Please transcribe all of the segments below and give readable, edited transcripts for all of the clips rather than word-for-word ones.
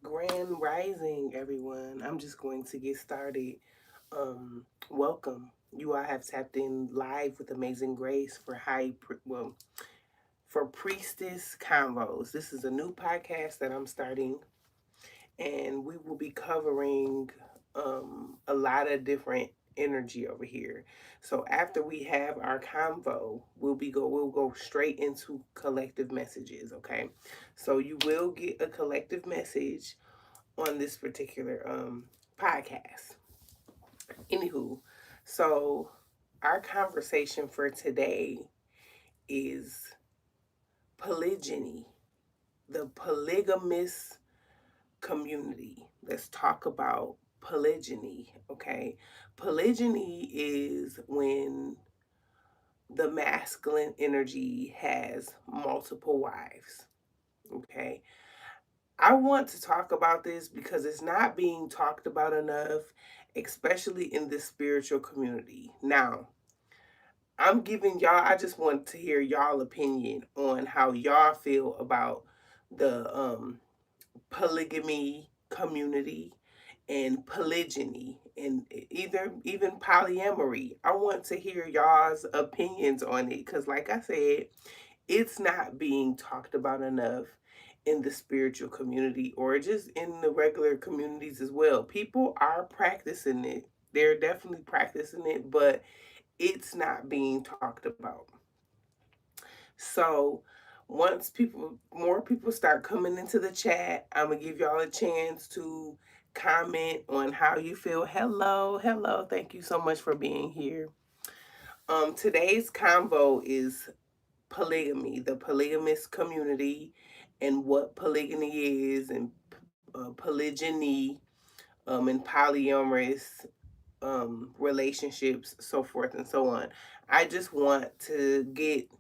Grand Rising, everyone. I'm just going to get started. Welcome. You all have tapped in live with Amazing Grace for for Priestess Convos. This is a new podcast that I'm starting, and we will be covering a lot of different energy over here. So after we have our convo, we'll go straight into collective messages. Okay, so you will get a collective message on this particular podcast. Anywho, so our conversation for today is polygyny, the polygamous community. Let's talk about polygyny, okay? Polygyny is when the masculine energy has multiple wives, okay? I want to talk about this because it's not being talked about enough, especially in the spiritual community. Now, I'm giving y'all, I just want to hear y'all opinion on how y'all feel about the polygamy community and polygyny and even polyamory. I want to hear y'all's opinions on it because, like I said, it's not being talked about enough in the spiritual community or just in the regular communities as well. People are practicing it. They're definitely practicing it, but it's not being talked about. So once more people start coming into the chat, I'm gonna give y'all a chance to comment on how you feel. Hello, hello. Thank you so much for being here. Today's convo is polygamy, the polygamous community, and what polygyny is, and polygyny, and polyamorous relationships, so forth and so on. I just want to get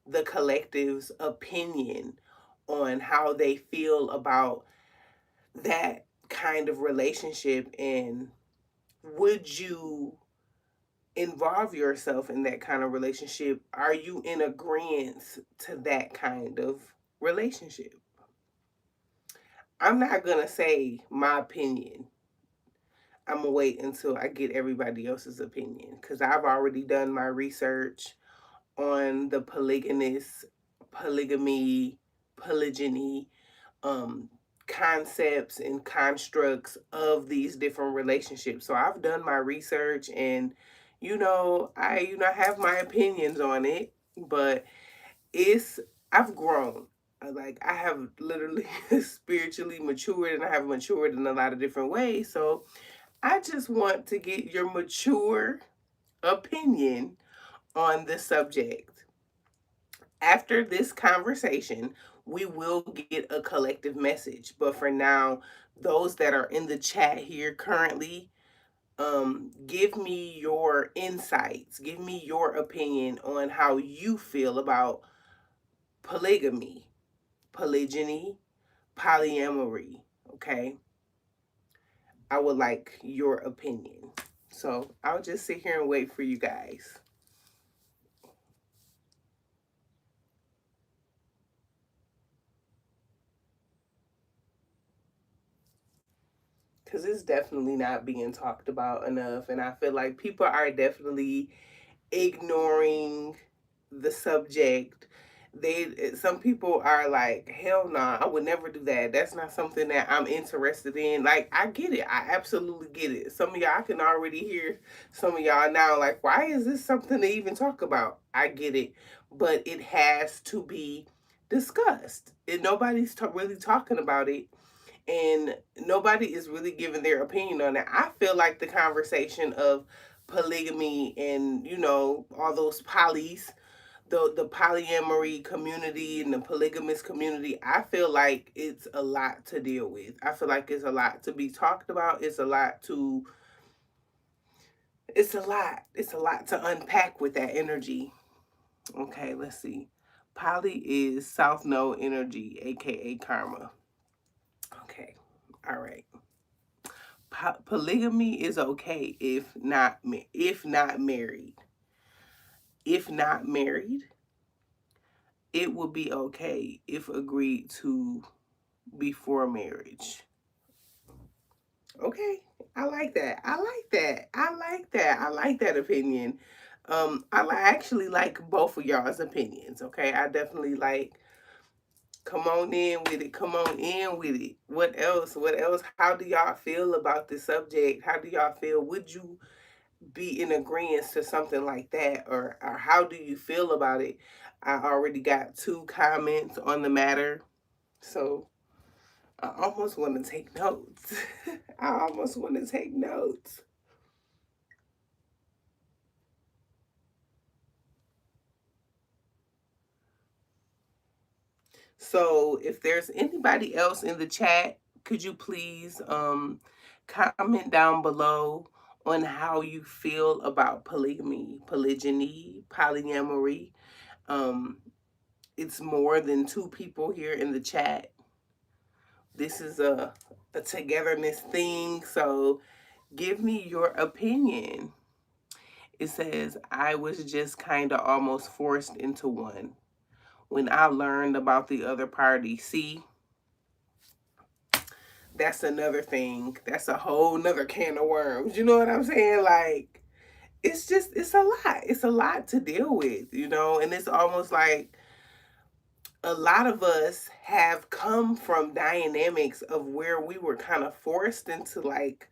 the collective's opinion on how they feel about that kind of relationship, and would you involve yourself in that kind of relationship? Are you in agreement to that kind of relationship? I'm not gonna say my opinion. I'm gonna wait until I get everybody else's opinion because I've already done my research on the polygamous, polygamy, polygyny, um, concepts and constructs of these different relationships. So I've done my research, and I have my opinions on it, but it's I've grown. Like I have literally spiritually matured, and I have matured in a lot of different ways. So I just want to get your mature opinion on the subject. After this conversation, we will get a collective message. But for now, those that are in the chat here currently, give me your insights, give me your opinion on how you feel about polygamy, polygyny, polyamory. Okay, I would like your opinion. So I'll just sit here and wait for you guys. Because it's definitely not being talked about enough. And I feel like people are definitely ignoring the subject. Some people are like, hell no, I would never do that. That's not something that I'm interested in. Like, I get it. I absolutely get it. Some of y'all, I can already hear some of y'all now like, why is this something to even talk about? I get it. But it has to be discussed. And nobody's really talking about it, and nobody is really giving their opinion on it. I feel like the conversation of polygamy and all those polys, the polyamory community and the polygamous community, I feel like it's a lot to deal with. I feel like it's a lot to be talked about. It's a lot to unpack with that energy. Okay, let's see. Poly is South Node energy, aka karma. Okay, all right. Polygamy is okay if not married. If not married, it would be okay if agreed to before marriage. Okay. I like that. I like that. I like that. I like that opinion. Actually like both of y'all's opinions. Okay. I definitely like, come on in with it. Come on in with it. What else? What else? How do y'all feel about this subject? How do y'all feel? Would you be in agreement to something like that? Or how do you feel about it? I already got 2 comments on the matter. So I almost want to take notes. I almost want to take notes. So if there's anybody else in the chat, could you please comment down below on how you feel about polygamy, polygyny, polyamory? Um, it's more than 2 people here in the chat. This is a togetherness thing, so give me your opinion. It says, I was just kind of almost forced into one when I learned about the other party. See, that's another thing. That's a whole nother can of worms. You know what I'm saying? Like, it's just, it's a lot. It's a lot to deal with, and it's almost like a lot of us have come from dynamics of where we were kind of forced into like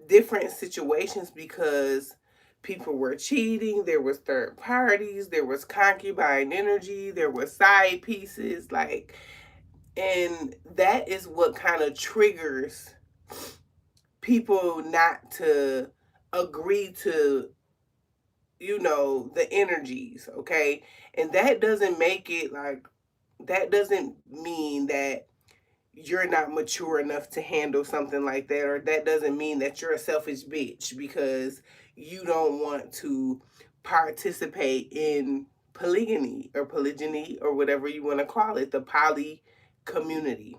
different situations because people were cheating, there was third parties, there was concubine energy, there was side pieces, like, and that is what kind of triggers people not to agree to, the energies, okay? And that doesn't make it like, that doesn't mean that you're not mature enough to handle something like that, or that doesn't mean that you're a selfish bitch because you don't want to participate in polygamy or polygyny or whatever you want to call it, the poly community.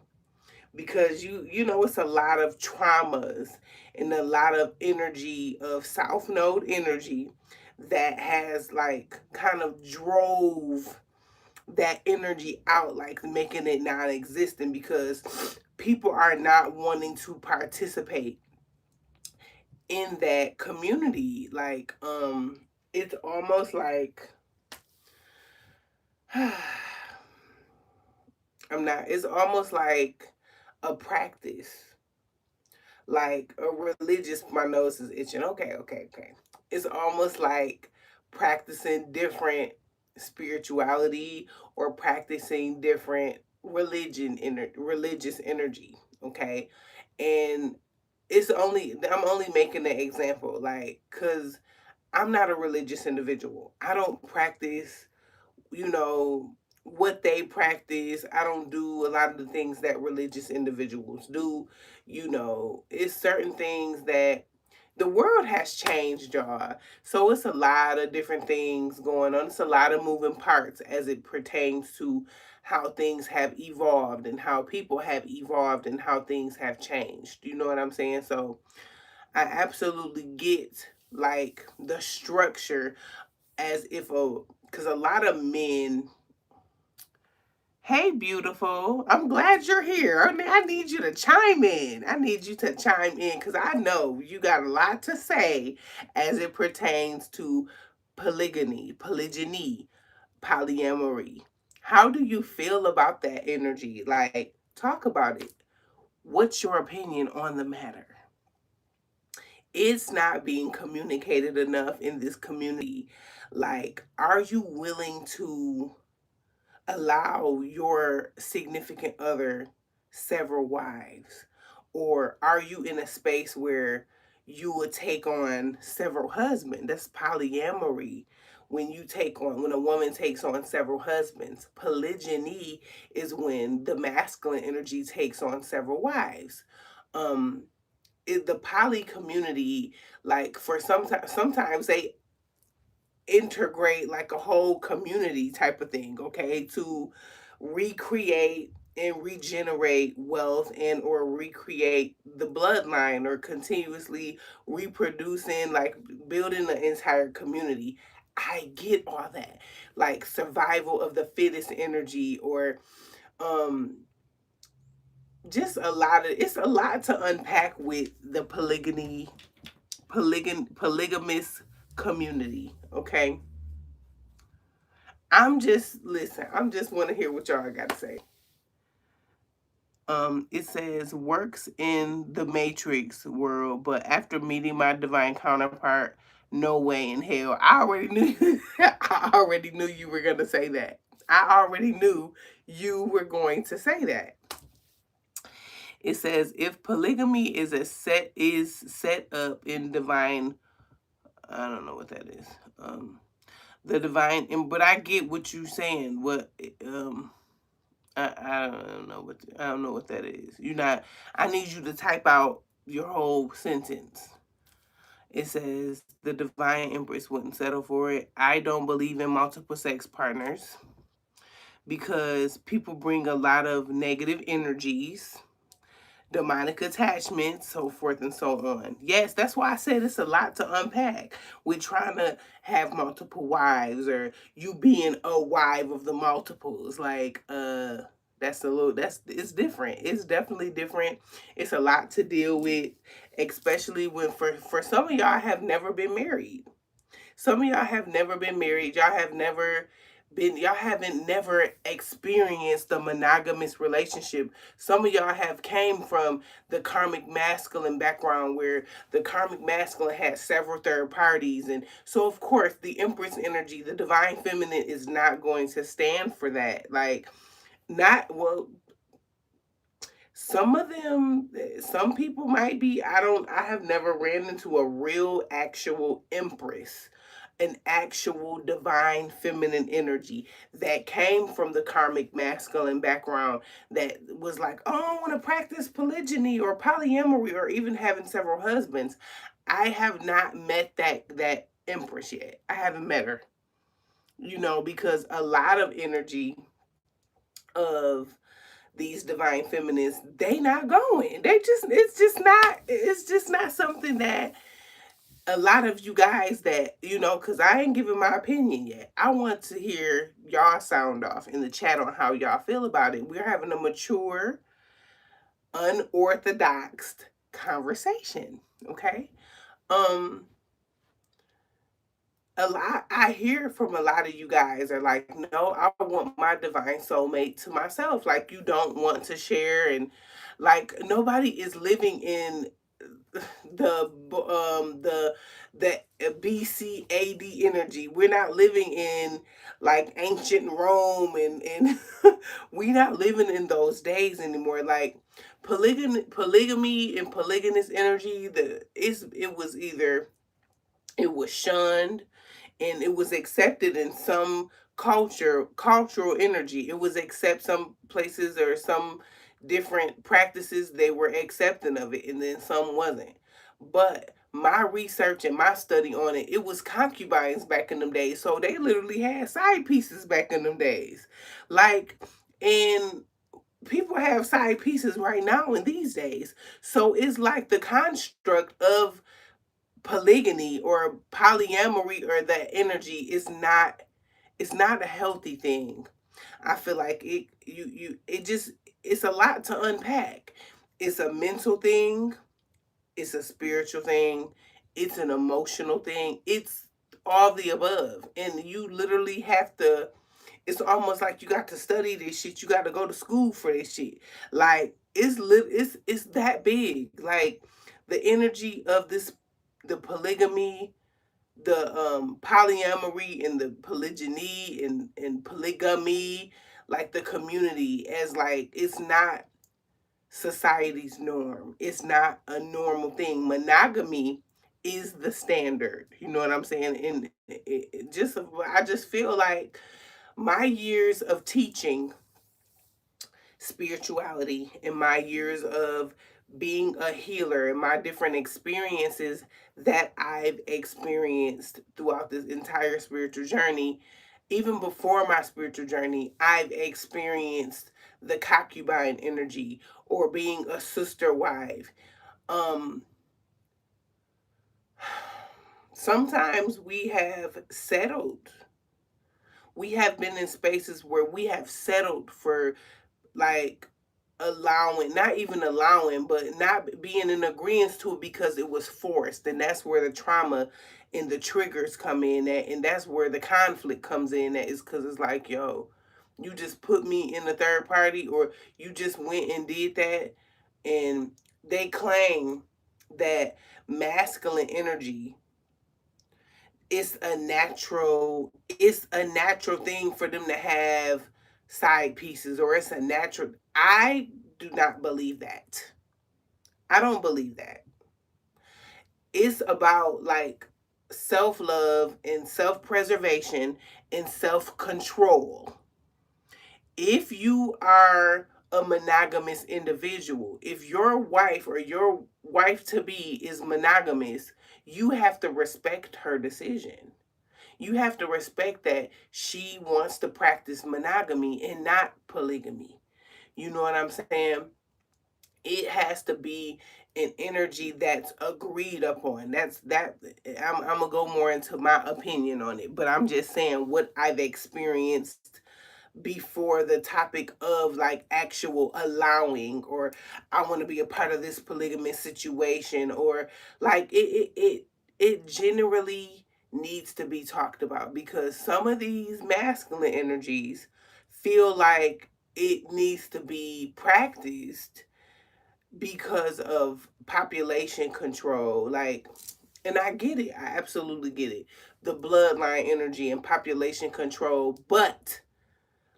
Because it's a lot of traumas and a lot of energy of south node energy that has like kind of drove that energy out, like making it non-existent because people are not wanting to participate in that community. Like, it's almost like it's almost like a practice, like a religious. My nose is itching. Okay, okay, okay. It's almost like practicing different spirituality or practicing different religious energy. Okay, and I'm only making an example, like, because I'm not a religious individual. I don't practice, you know, what they practice. I don't do a lot of the things that religious individuals do. It's certain things that the world has changed, y'all. So it's a lot of different things going on. It's a lot of moving parts as it pertains to how things have evolved and how people have evolved and how things have changed. You know what I'm saying? So I absolutely get like the structure, as if because a lot of men, hey, beautiful, I'm glad you're here. I need you to chime in. I need you to chime in because I know you got a lot to say as it pertains to polygamy, polygyny, polyamory. How do you feel about that energy? Like, talk about it. What's your opinion on the matter? It's not being communicated enough in this community. Like, are you willing to allow your significant other several wives? Or are you in a space where you would take on several husbands? That's polyamory. When a woman takes on several husbands. Polygyny is when the masculine energy takes on several wives. Um, the poly community, like, for sometimes they integrate like a whole community type of thing, okay, to recreate and regenerate wealth and or recreate the bloodline or continuously reproducing, like building the entire community. I get all that, like survival of the fittest energy, or um just a lot of, it's a lot to unpack with the polygamous community. Okay, I'm just want to hear what y'all got to say. It says works in the Matrix world, but after meeting my divine counterpart, no way in hell. I already knew. I already knew you were gonna say that. I already knew you were going to say that. It says if polygamy is set up in divine. I don't know what that is. The divine, and but I get what you're saying. What I don't know what that is. You're not. I need you to type out your whole sentence. It says the divine empress wouldn't settle for it. I don't believe in multiple sex partners because people bring a lot of negative energies, demonic attachments, so forth and so on. Yes, that's why I said it's a lot to unpack. We're trying to have multiple wives, or you being a wife of the multiples. Like, that's a little, that's, it's different. It's definitely different. It's a lot to deal with, especially when for some of y'all have never been married. Some of y'all have never been married. Y'all haven't never experienced the monogamous relationship. Some of y'all have came from the karmic masculine background where the karmic masculine had several third parties. And so of course the empress energy, the divine feminine is not going to stand for that. Like, not well, some of them, some people might be. I have never ran into a real actual empress, an actual divine feminine energy that came from the karmic masculine background, that was like, oh, I want to practice polygyny or polyamory or even having several husbands. I have not met that empress yet. I haven't met her, because a lot of energy of these divine feminists, they not going. It's just not something that a lot of you guys, that, because I ain't giving my opinion yet. I want to hear y'all sound off in the chat on how y'all feel about it. We're having a mature, unorthodox conversation. Okay. Um, a lot I hear from a lot of you guys are like, no, I want my divine soulmate to myself. Like, you don't want to share, and like nobody is living in the BCAD energy. We're not living in like ancient Rome, and we're not living in those days anymore. Like, polygamy and polygynous energy, it was shunned, and it was accepted in some cultural energy. It was accept some places, or some different practices, they were accepting of it, and then some wasn't. But my research and my study on it, it was concubines back in them days. So they literally had side pieces back in them days. Like, and people have side pieces right now in these days. So it's like the construct of polygyny or polyamory, or that energy is not, it's not a healthy thing. I feel like it's a lot to unpack. It's a mental thing, it's a spiritual thing, it's an emotional thing, it's all the above. And you literally have to, it's almost like you got to study this shit. You got to go to school for this shit. Like, it's that big. Like, the energy of this, the polygamy, the polyamory, and the polygyny, and polygamy, like the community, as like, it's not society's norm. It's not a normal thing. Monogamy is the standard. You know what I'm saying? And I just feel like my years of teaching spirituality, and my years of being a healer, and my different experiences that I've experienced throughout this entire spiritual journey, even before my spiritual journey, I've experienced the concubine energy, or being a sister wife. Um, Sometimes we have been in spaces where we have settled for, like, allowing, not even allowing, but not being in agreement to it because it was forced. And that's where the trauma and the triggers come in at, and that's where the conflict comes in at, is because it's like, yo, you just put me in the third party, or you just went and did that. And they claim that masculine energy, it's a natural thing for them to have side pieces, or it's a natural. I do not believe that. I don't believe that. It's about like self-love and self-preservation and self-control. If you are a monogamous individual, if your wife or your wife to be is monogamous, you have to respect her decision. You have to respect that she wants to practice monogamy and not polygamy. You know what I'm saying? It has to be an energy that's agreed upon. That's that. I'm gonna go more into my opinion on it, but I'm just saying what I've experienced before the topic of like actual allowing, or I want to be a part of this polygamous situation, or like it generally needs to be talked about, because some of these masculine energies feel like it needs to be practiced because of population control. Like, and I get it, I absolutely get it, the bloodline energy and population control, but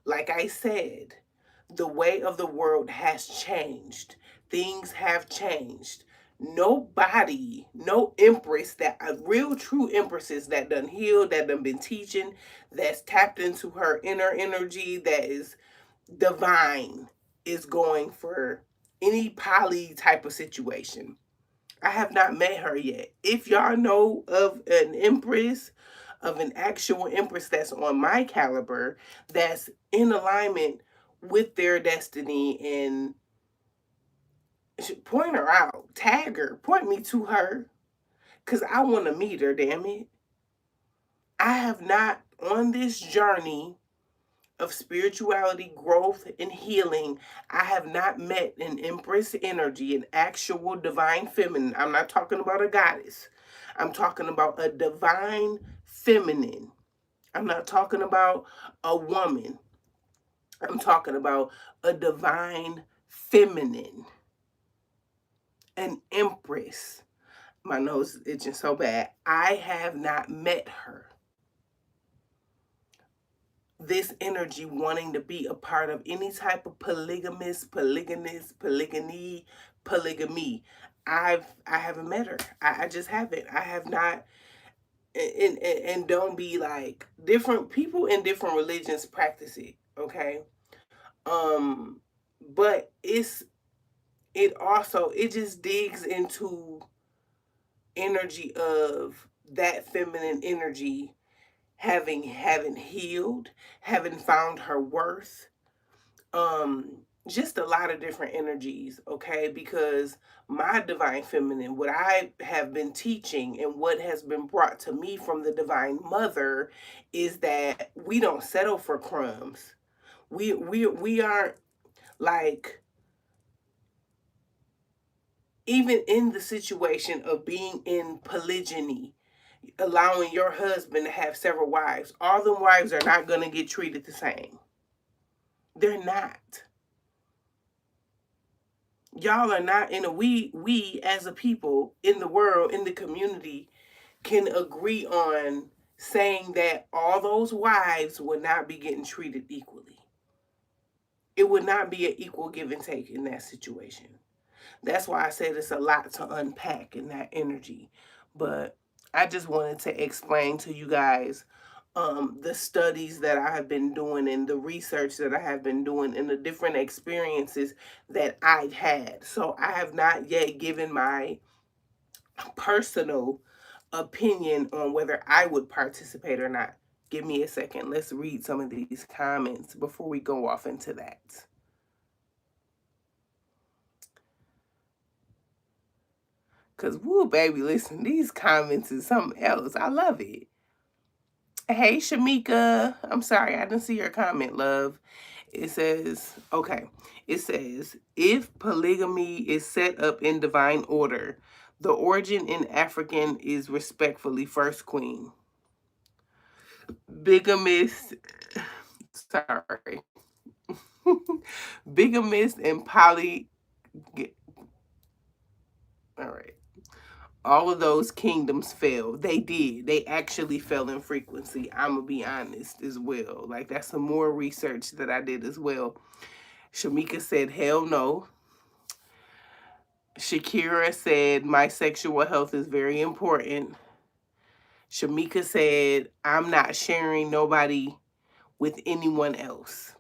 like I said, the way of the world has changed. Things have changed. Nobody, no empress, that a real true empresses that done healed, that done been teaching, that's tapped into her inner energy, that is divine, is going for any poly type of situation. I have not met her yet. If y'all know of an empress, of an actual empress that's on my caliber, that's in alignment with their destiny, and point her out, tag her, point me to her, because I want to meet her, damn it. I have not, on this journey of spirituality, growth, and healing, I have not met an empress energy, an actual divine feminine. I'm not talking about a goddess. I'm talking about a divine feminine. I'm not talking about a woman. I'm talking about a divine feminine, an empress. My nose is itching so bad. I have not met her. This energy wanting to be a part of any type of polygamy. I haven't met her. I just haven't. I have not. And don't be like, different people in different religions practice it, okay? But it just digs into energy of that feminine energy having healed, having found her worth, just a lot of different energies, okay? Because my divine feminine, what I have been teaching and what has been brought to me from the divine mother, is that we don't settle for crumbs. We aren't like, even in the situation of being in polygyny, allowing your husband to have several wives, all them wives are not going to get treated the same. They're not. Y'all are not in a, we as a people in the world, in the community, can agree on saying that all those wives would not be getting treated equally. It would not be an equal give and take in that situation. That's why I said it's a lot to unpack in that energy. But I just wanted to explain to you guys the studies that I have been doing, and the research that I have been doing, and the different experiences that I've had. So I have not yet given my personal opinion on whether I would participate or not. Give me a second. Let's read some of these comments before we go off into that. Because, woo, baby, listen, these comments is something else. I love it. Hey, Shamika. I'm sorry, I didn't see your comment, love. It says, okay, it says, if polygamy is set up in divine order, the origin in African is respectfully first queen. Bigamist, sorry. Bigamist and all right. All of those kingdoms fell. They did. They actually fell in frequency. I'm going to be honest as well. Like, that's some more research that I did as well. Shamika said, hell no. Shakira said, my sexual health is very important. Shamika said, I'm not sharing nobody with anyone else.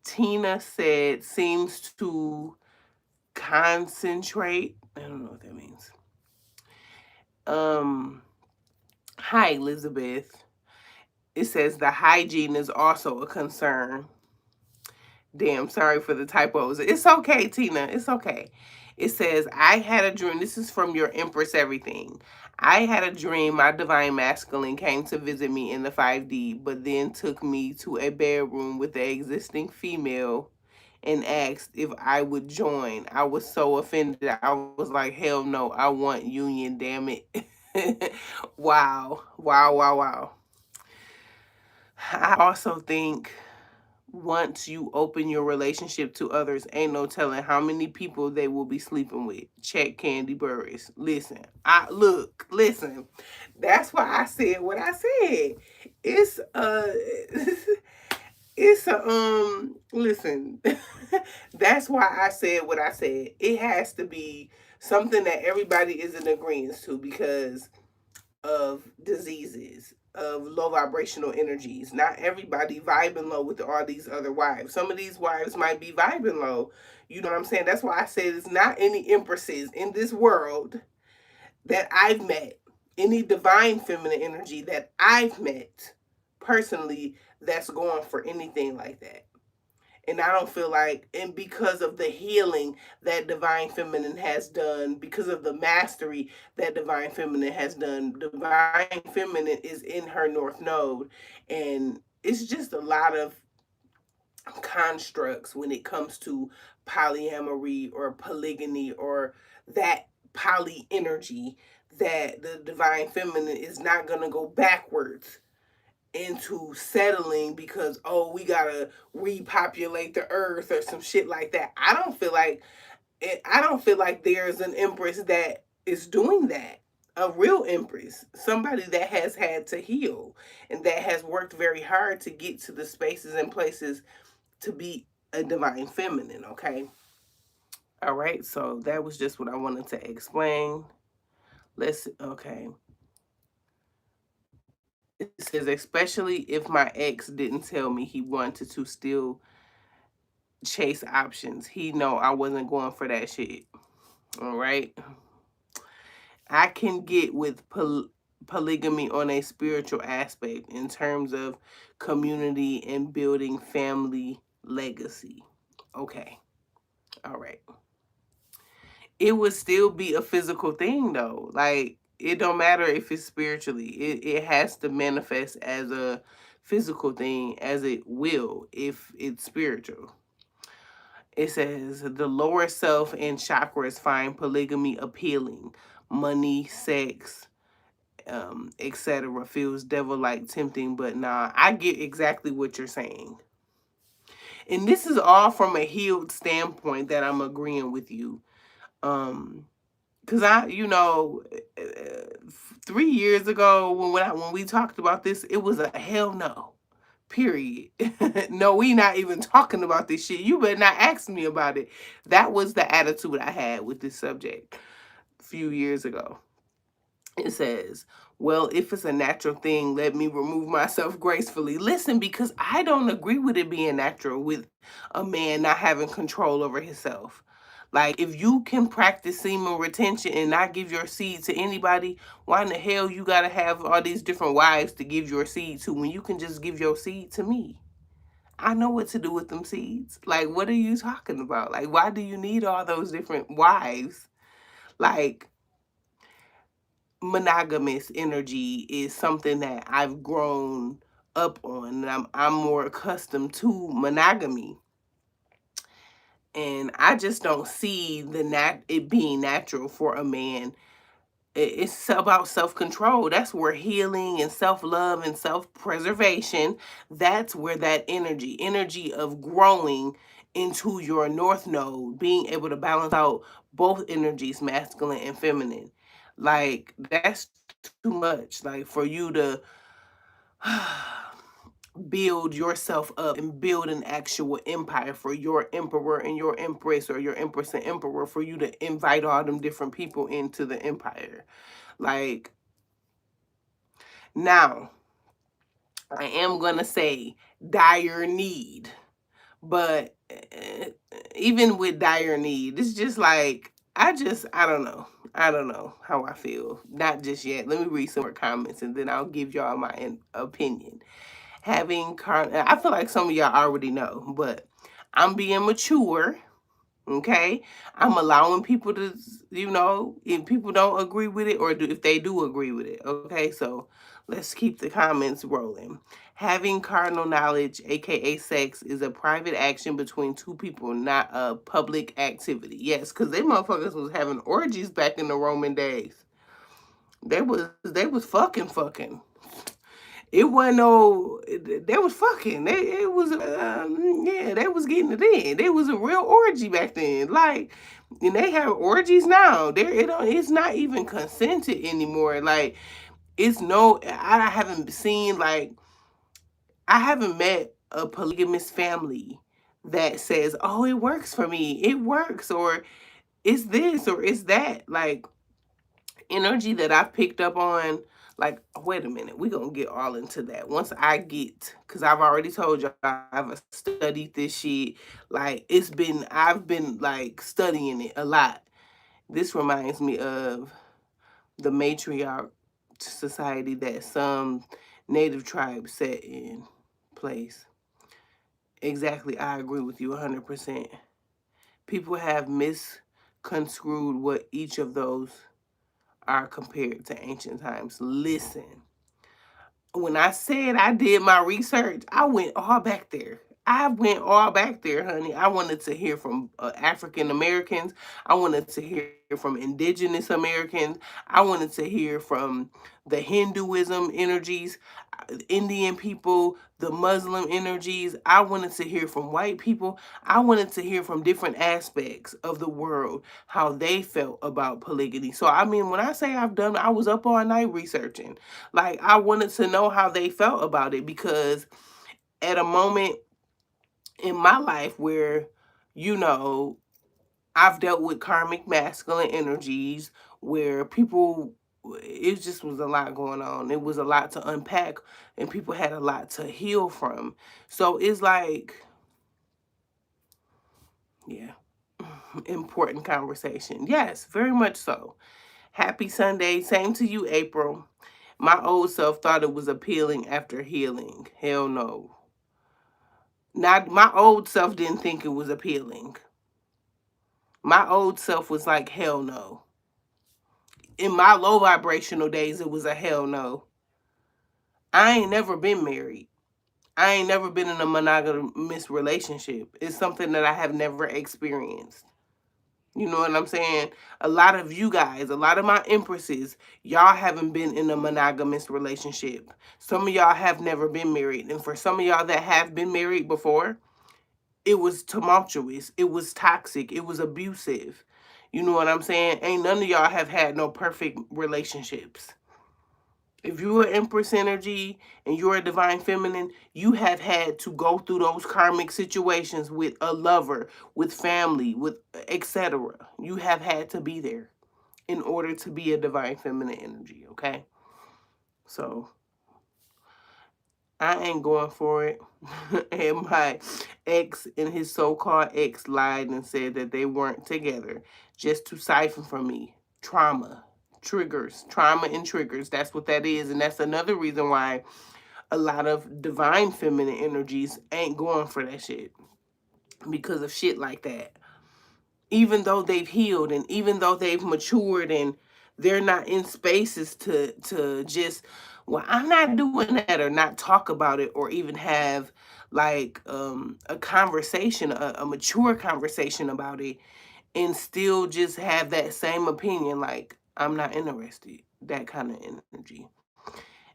Tina said, seems to concentrate. I don't know what that means. Hi, Elizabeth. It says the hygiene is also a concern. Damn, sorry for the typos. It's okay, Tina. It's okay. It says, I had a dream. This is from your Empress Everything. I had a dream my divine masculine came to visit me in the 5D, but then took me to a bedroom with the existing female and asked if I would join. I was so offended. I was like, hell no, I want union, damn it. Wow. Wow, wow, wow. I also think once you open your relationship to others, ain't no telling how many people they will be sleeping with. Check Candy Burris. Listen, listen. That's why I said what I said. It's it's a listen. That's why I said what I said. It has to be something that everybody is in agreement to because of diseases, of low vibrational energies. Not everybody vibing low with all these other wives. Some of these wives might be vibing low. You know what I'm saying? That's why I said it's not any empresses in this world that I've met, any divine feminine energy that I've met personally that's going for anything like that. And I don't feel like, and because of the healing that divine feminine has done, because of the mastery that divine feminine has done, divine feminine is in her north node, and it's just a lot of constructs when it comes to polyamory or polygyny or that poly energy, that the divine feminine is not going to go backwards into settling because, oh, we gotta repopulate the earth or some shit like that. I don't feel like there's an empress that is doing that. A real empress, somebody that has had to heal and that has worked very hard to get to the spaces and places to be a divine feminine. Okay, all right, so that was just what I wanted to explain. Okay, it says, especially if my ex didn't tell me he wanted to still chase options. He know I wasn't going for that shit. All right. I can get with polygamy on a spiritual aspect in terms of community and building family legacy. Okay. All right. It would still be a physical thing though. Like, it don't matter if it's spiritually. It has to manifest as a physical thing as it will if it's spiritual. It says the lower self and chakras find polygamy appealing. Money, sex, etc. feels devil-like tempting, but nah, I get exactly what you're saying. And this is all from a healed standpoint that I'm agreeing with you. Cause uh, 3 years ago when we talked about this, it was a hell no. Period. No, we not even talking about this shit. You better not ask me about it. That was the attitude I had with this subject a few years ago. It says, well, if it's a natural thing, let me remove myself gracefully. Listen, because I don't agree with it being natural with a man not having control over himself. Like, if you can practice semen retention and not give your seed to anybody, why in the hell you gotta have all these different wives to give your seed to when you can just give your seed to me? I know what to do with them seeds. Like, what are you talking about? Like, why do you need all those different wives? Like, monogamous energy is something that I've grown up on, and I'm more accustomed to monogamy. And I just don't see it being natural for a man. It's about self-control. That's where healing and self-love and self-preservation, that's where that energy of growing into your north node, being able to balance out both energies, masculine and feminine. Like, that's too much. Like, for you to build yourself up and build an actual empire for your emperor and your empress, or your empress and emperor, for you to invite all them different people into the empire. Like, now, I am gonna say dire need, but even with dire need, it's just like, I don't know. I don't know how I feel. Not just yet. Let me read some more comments and then I'll give y'all my opinion. I feel like some of y'all already know, but I'm being mature. Okay, I'm allowing people to, if people don't agree with it, or if they do agree with it. Okay, so let's keep the comments rolling. Having cardinal knowledge, aka sex, is a private action between two people, not a public activity. Yes, because they motherfuckers was having orgies back in the Roman days. They was fucking. It wasn't no. They was fucking. It was. Yeah, they was getting it in. There was a real orgy back then. Like, and they have orgies now. It's not even consented anymore. Like, it's no. I haven't seen, like, I haven't met a polygamous family that says, "Oh, it works for me. It works," or "It's this," or "It's that." Like, energy that I've picked up on, like, wait a minute, we're gonna get all into that once I get, because I've already told you I've studied this shit. Like, I've been like studying it a lot. This reminds me of the matriarch society that some native tribes set in place. Exactly, I agree with you 100%. People have misconstrued what each of those are compared to ancient times. Listen, when I said I did my research, I went all back there. I went all back there, honey. I wanted to hear from African Americans. I wanted to hear from indigenous Americans. I wanted to hear from the Hinduism energies, Indian people, the Muslim energies. I wanted to hear from white people. I wanted to hear from different aspects of the world, how they felt about polygyny. So, I mean, when I say I was up all night researching. Like, I wanted to know how they felt about it, because at a moment in my life where, you know, I've dealt with karmic masculine energies, where people, it just was a lot going on. It was a lot to unpack, and people had a lot to heal from. So it's like, yeah, important conversation. Yes, very much so. Happy Sunday. Same to you, April. My old self thought it was appealing after healing. Hell no. Not my old self didn't think it was appealing. My old self was like, hell no. In my low vibrational days, it was a hell no. I ain't never been married. I ain't never been in a monogamous relationship. It's something that I have never experienced. You know what I'm saying? A lot of you guys, a lot of my empresses, y'all haven't been in a monogamous relationship. Some of y'all have never been married. And for some of y'all that have been married before, it was tumultuous. It was toxic. It was abusive. You know what I'm saying? Ain't none of y'all have had no perfect relationships. If you're an Empress energy and you're a divine feminine, you have had to go through those karmic situations with a lover, with family, with etc. You have had to be there in order to be a divine feminine energy, okay? So I ain't going for it. And my ex and his so-called ex lied and said that they weren't together just to siphon from me. Trauma. Triggers. Trauma and triggers. That's what that is. And that's another reason why a lot of divine feminine energies ain't going for that shit. Because of shit like that. Even though they've healed and even though they've matured and they're not in spaces to just, well, I'm not doing that, or not talk about it, or even have like a conversation, a mature conversation about it, and still just have that same opinion, like, I'm not interested, that kind of energy.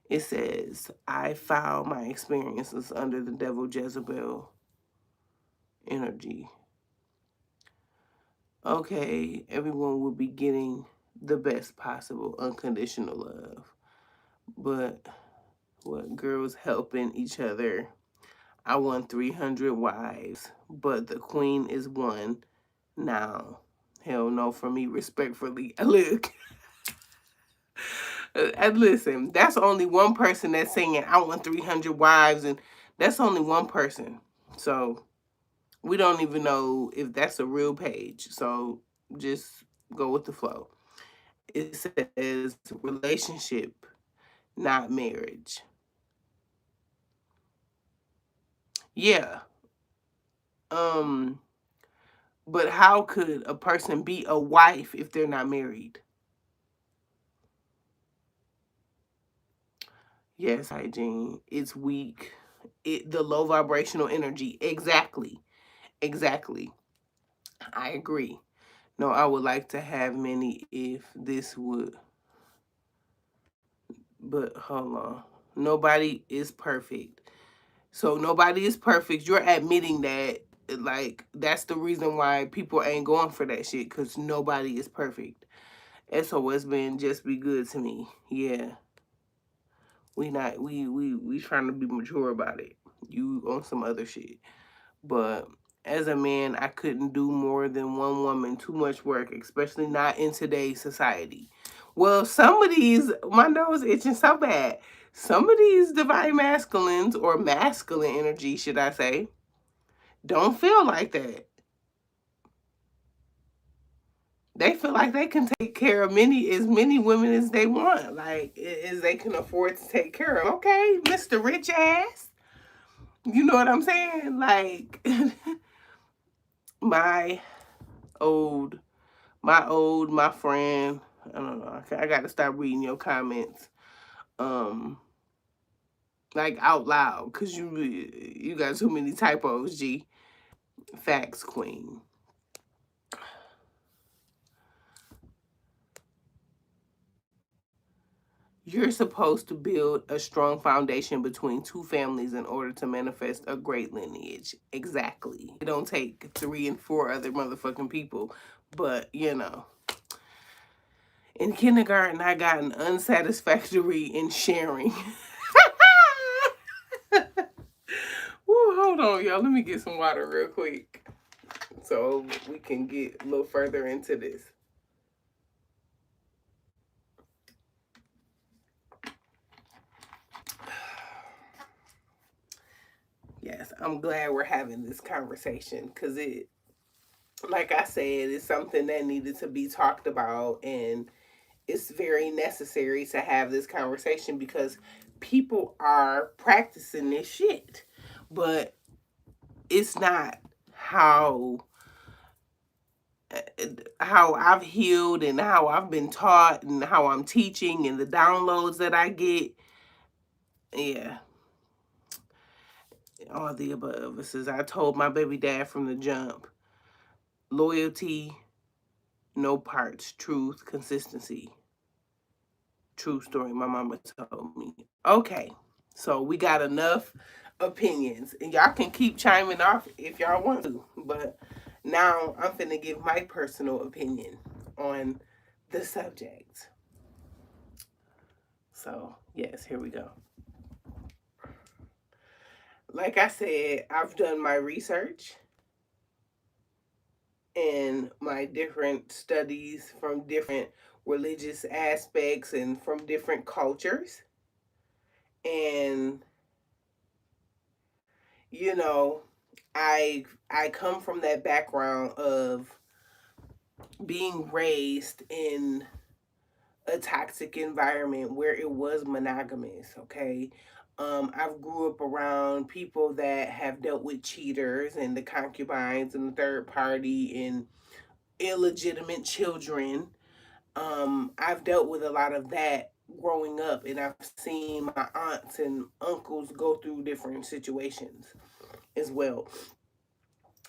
It says, I found my experiences under the devil Jezebel energy. Okay, everyone will be getting the best possible unconditional love. But what, girls helping each other. I want 300 wives, but the queen is one now. Hell no for me, respectfully. Look, and listen, that's only one person that's saying I want 300 wives, and that's only one person. So we don't even know if that's a real page. So just go with the flow. It says relationship, not marriage. Yeah. Um, but how could a person be a wife if they're not married? Yes, hygiene. It's weak. The low vibrational energy. Exactly. Exactly. I agree. No, I would like to have many if this would, but hold on. Nobody is perfect. So nobody is perfect. You're admitting that, like, that's the reason why people ain't going for that shit, because nobody is perfect. SOS been just be good to me. Yeah. We not we trying to be mature about it. You on some other shit. But as a man, I couldn't do more than one woman. Too much work, especially not in today's society. Well, some of these, my nose itching so bad. Some of these divine masculines, or masculine energy, should I say, don't feel like that. They feel like they can take care of as many women as they want, like as they can afford to take care of. Okay, Mr. Rich Ass. You know what I'm saying? Like my old, my friend. I don't know. I got to stop reading your comments, um, like out loud, cause you got too many typos. G. Facts, queen. You're supposed to build a strong foundation between two families in order to manifest a great lineage. Exactly. It don't take 3 and 4 other motherfucking people, but you know. In kindergarten, I got an unsatisfactory in sharing. Woo, hold on, y'all. Let me get some water real quick so we can get a little further into this. Yes, I'm glad we're having this conversation, because it, like I said, it's something that needed to be talked about, and it's very necessary to have this conversation because people are practicing this shit. But it's not how I've healed, and how I've been taught, and how I'm teaching, and the downloads that I get. Yeah, all the above. It says, I told my baby dad from the jump, loyalty, no parts, truth, consistency. True story, my mama told me. Okay, so we got enough opinions, and y'all can keep chiming off if y'all want to. But now I'm finna give my personal opinion on the subject. So, yes, here we go. Like I said, I've done my research and my different studies from different religious aspects and from different cultures. And you know, I come from that background of being raised in a toxic environment where it was monogamous, okay? I've grew up around people that have dealt with cheaters and the concubines and the third party and illegitimate children. I've dealt with a lot of that growing up, and I've seen my aunts and uncles go through different situations as well.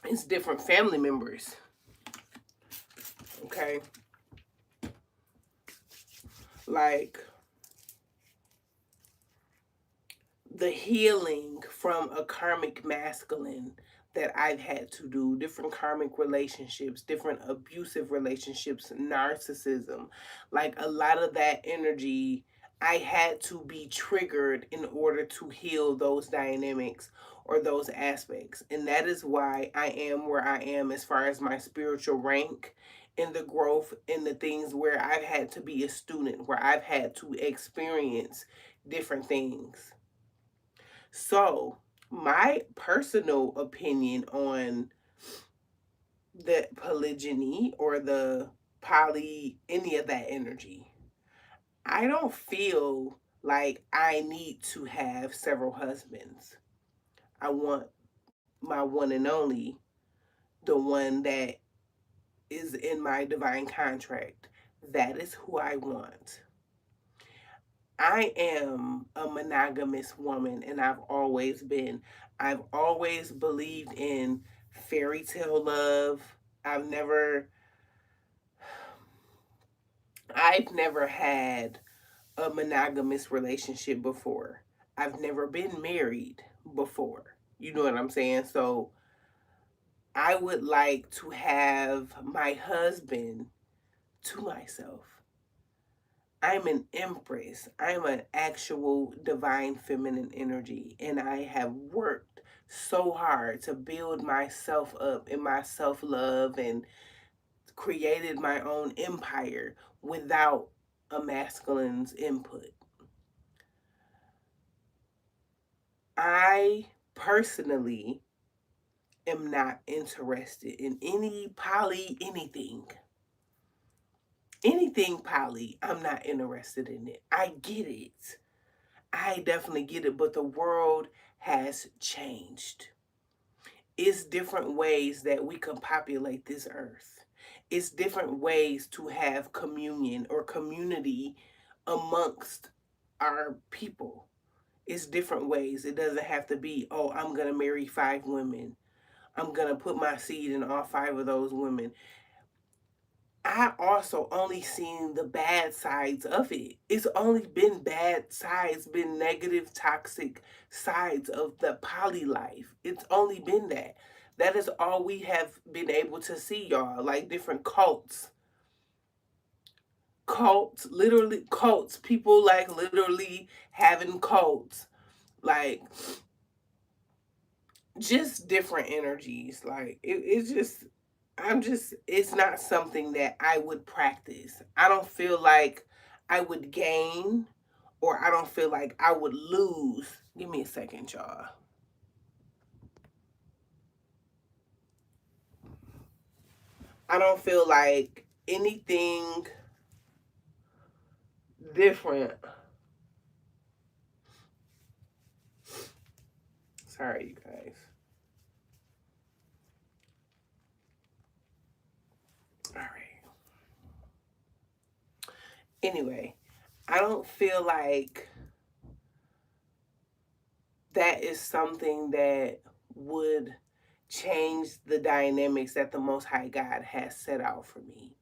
It's different family members. Okay, like the healing from a karmic masculine that I've had to do, different karmic relationships, different abusive relationships, narcissism, like a lot of that energy, I had to be triggered in order to heal those dynamics or those aspects. And that is why I am where I am as far as my spiritual rank in the growth in the things where I've had to be a student, where I've had to experience different things. So, my personal opinion on the polygyny or the any of that energy, I don't feel like I need to have several husbands. I want my one and only, the one that is in my divine contract. That is who I want. I am a monogamous woman, and I've always been. I've always believed in fairy tale love. I've never I've never had a monogamous relationship before. I've never been married before. You know what I'm saying? So I would like to have my husband to myself. I'm an empress. I'm an actual divine feminine energy. And I have worked so hard to build myself up in my self love and created my own empire without a masculine's input. I personally am not interested in any poly anything. Anything poly, I'm not interested in it. I get it. I definitely get it, but the world has changed. It's different ways that we can populate this earth. It's different ways to have communion or community amongst our people. It's different ways. It doesn't have to be, oh, I'm going to marry 5 women. I'm going to put my seed in all 5 of those women. I also only seen the bad sides of it. It's only been bad sides, been negative, toxic sides of the poly life. It's only been that. That is all we have been able to see, y'all. Like different cults. Cults, literally cults. People like literally having cults. Like just different energies. Like it's just it's not something that I would practice. I don't feel like I would gain or I don't feel like I would lose. Give me a second, y'all. I don't feel like anything different. Sorry, you guys. All right. Anyway, I don't feel like that is something that would change the dynamics that the Most High God has set out for me.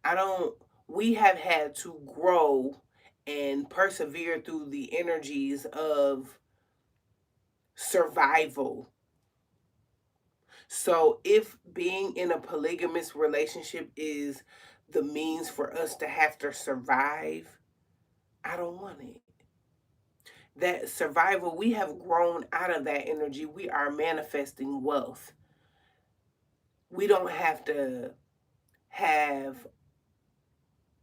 I don't, we have had to grow and persevere through the energies of survival. So, if being in a polygamous relationship is the means for us to have to survive, I don't want it. That survival, we have grown out of that energy. We are manifesting wealth. We don't have to have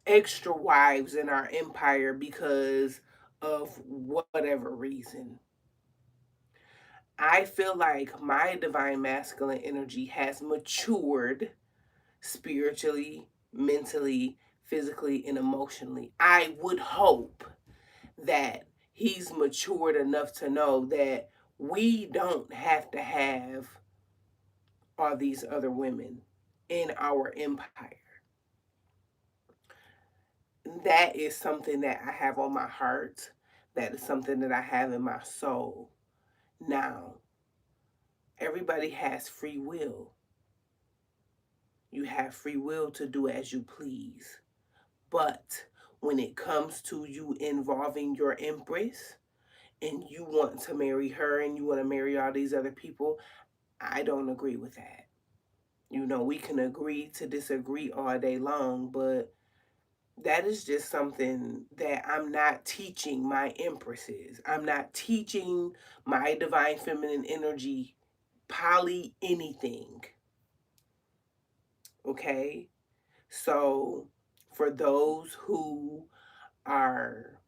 extra wives in our empire because of whatever reason. I feel like my divine masculine energy has matured spiritually, mentally, physically, and emotionally. I would hope that he's matured enough to know that we don't have to have all these other women in our empire. that is something that I have on my heart. That is something that I have in my soul. Now, everybody has free will. You have free will to do as you please. But when it comes to you involving your empress and you want to marry her and you want to marry all these other people, I don't agree with that. We can agree to disagree all day long, but that is just something that I'm not teaching my empresses. I'm not teaching my divine feminine energy poly anything. Okay? So, for those who are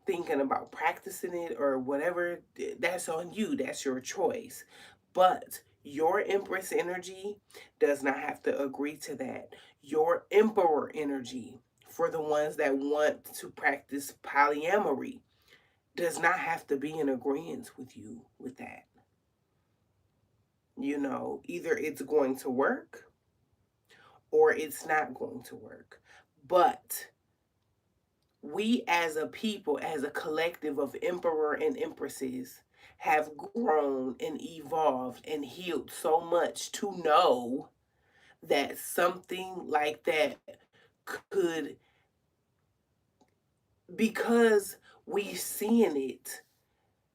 thinking about practicing it or whatever, that's on you. That's your choice. But your Empress energy does not have to agree to that. Your Emperor energy, for the ones that want to practice polyamory, does not have to be in agreement with you with that. Either it's going to work or it's not going to work. But we as a people, as a collective of emperor and empresses, have grown and evolved and healed so much to know that something like that could, because we seeing it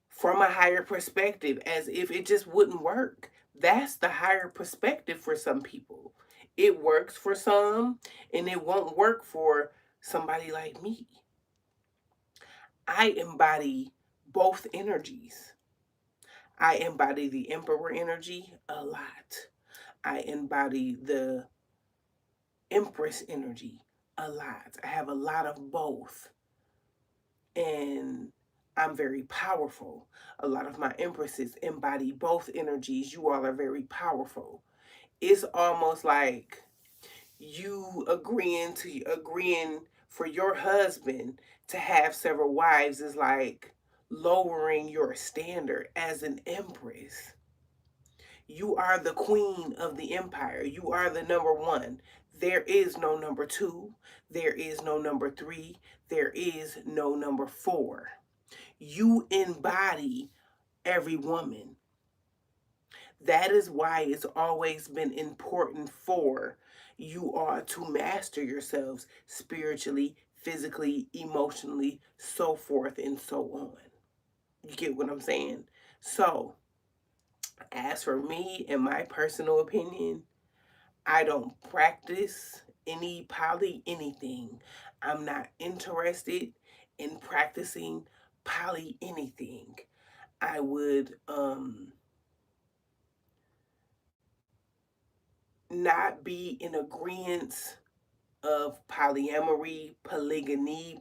from a higher perspective as if it just wouldn't work. That's the higher perspective for some people. It works for some and it won't work for somebody like me. I embody both energies. I embody the emperor energy a lot. I embody the empress energy a lot. I have a lot of both. And I'm very powerful. A lot of my empresses embody both energies. You all are very powerful. It's almost like you agreeing for your husband to have several wives is like lowering your standard as an empress. You are the queen of the empire. You are the number one. There is no number two. There is no number three. There is no number four. You embody every woman. That is why it's always been important for you all to master yourselves spiritually, physically, emotionally, so forth and so on. You get what I'm saying? So, as for me and my personal opinion, I don't practice any poly anything. I'm not interested in practicing poly anything. I would not be in agreement of polyamory, polygamy,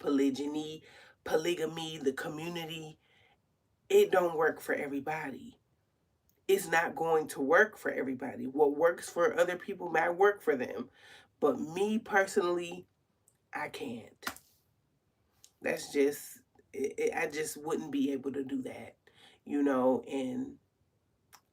the community. It don't work for everybody. It's not going to work for everybody. What works for other people might work for them. But me personally, I can't. That's just, I just wouldn't be able to do that, and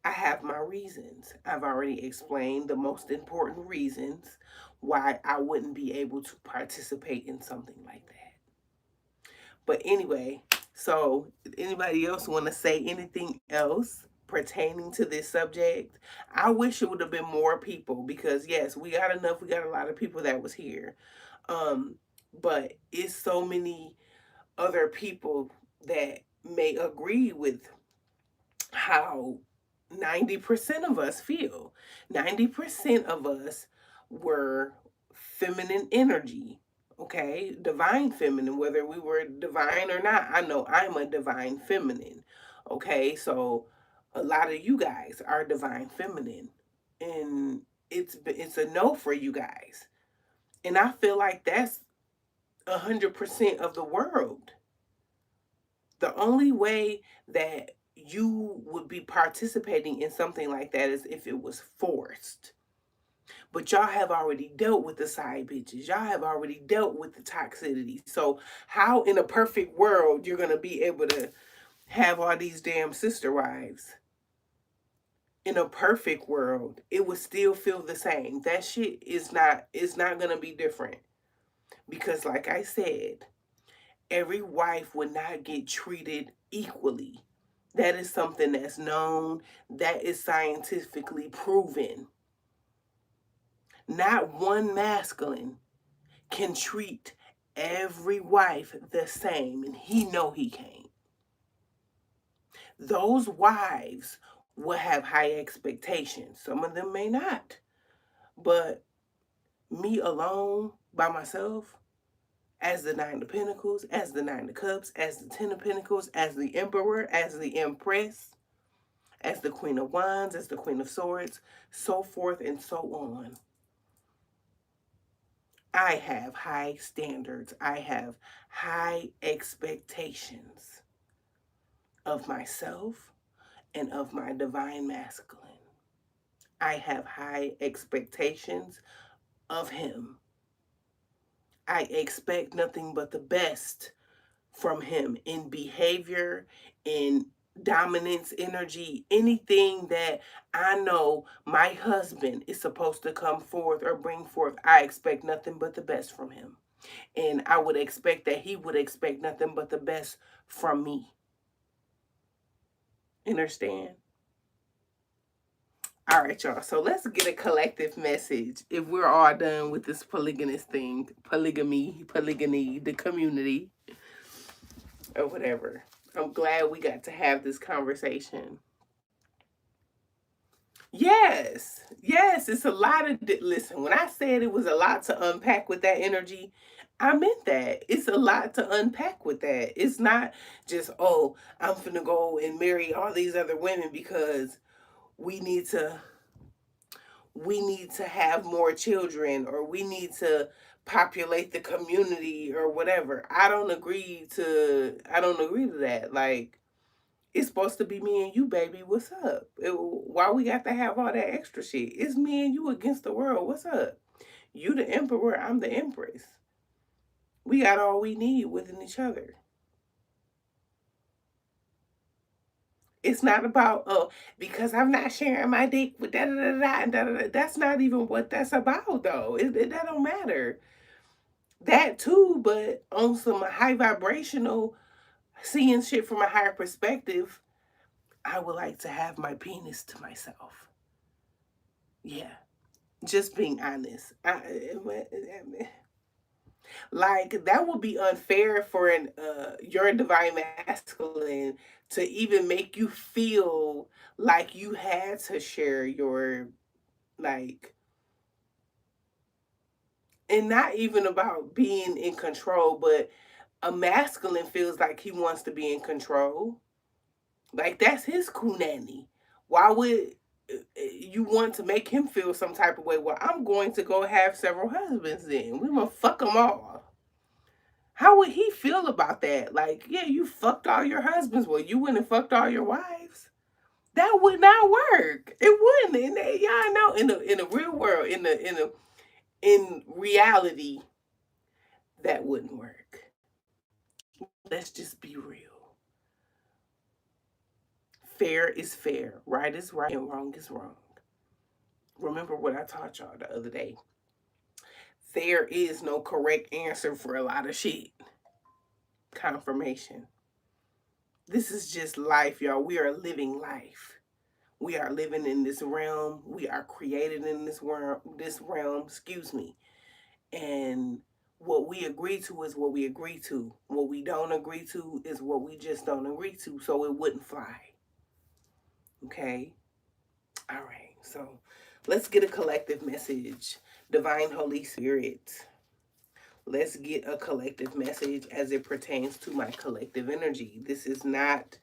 I have my reasons. I've already explained the most important reasons why I wouldn't be able to participate in something like that. But anyway, so anybody else want to say anything else pertaining to this subject? I wish it would have been more people because yes, we got enough. We got a lot of people that was here. Um, but it's so many other people that may agree with how 90% of us feel. 90% of us were feminine energy, okay? Divine feminine, whether we were divine or not. I know I'm a divine feminine, okay? So a lot of you guys are divine feminine, and it's a no for you guys. And I feel like that's 100% of the world. The only way that you would be participating in something like that is if it was forced. But y'all have already dealt with the side bitches. Y'all have already dealt with the toxicity. So how in a perfect world you're gonna be able to have all these damn sister wives? In a perfect world, it would still feel the same. That shit is not, it's not gonna be different. Because, like I said, every wife would not get treated equally. That is something that's known, that is scientifically proven. Not one masculine can treat every wife the same, and he know he can't. Those wives will have high expectations. Some of them may not. But me alone by myself, as the Nine of Pentacles, as the Nine of Cups, as the Ten of Pentacles, as the Emperor, as the Empress, as the Queen of Wands, as the Queen of Swords, so forth and so on. I have high standards. I have high expectations of myself and of my divine masculine. I have high expectations of him. I expect nothing but the best from him in behavior, in dominance energy, anything that I know my husband is supposed to come forth or bring forth. I expect nothing but the best from him. And I would expect that he would expect nothing but the best from me. Understand? All right, y'all. So let's get a collective message. If we're all done with this polygamous thing, polygyny, the community, or whatever. I'm glad we got to have this conversation. Yes, it's a lot of. Listen, when I said it was a lot to unpack with that energy, I meant that. It's a lot to unpack with that. It's not just, oh, I'm finna go and marry all these other women because we need to have more children, or we need to populate the community or whatever. I don't agree to that. Like, it's supposed to be me and you, baby. What's up? Why we got to have all that extra shit? It's me and you against the world. What's up? You the emperor, I'm the empress. We got all we need within each other. It's not about, oh, because I'm not sharing my dick with da da da da and da da da. That's not even what that's about, though. That don't matter. That too, but on some high vibrational, seeing shit from a higher perspective, I would like to have my penis to myself. Yeah, just being honest. Like, that would be unfair for your divine masculine to even make you feel like you had to share your, like, and not even about being in control, but a masculine feels like he wants to be in control. Like, that's his kunani. Why would you want to make him feel some type of way? Well, I'm going to go have several husbands then. We're going to fuck them all. How would he feel about that? Like, yeah, you fucked all your husbands. Well, you went and fucked all your wives. That would not work. It wouldn't. And y'all know, in the real world, in reality, that wouldn't work. Let's just be real. Fair is fair, right is right, and wrong is wrong. Remember what I taught y'all the other day. There is no correct answer for a lot of shit. Confirmation. This is just life, y'all. We are living life. We are living in this realm. We are created in this realm, excuse me. And what we agree to is what we agree to. What we don't agree to is what we just don't agree to. So it wouldn't fly. Okay? All right. So let's get a collective message. Divine Holy Spirit, let's get a collective message as it pertains to my collective energy. This is not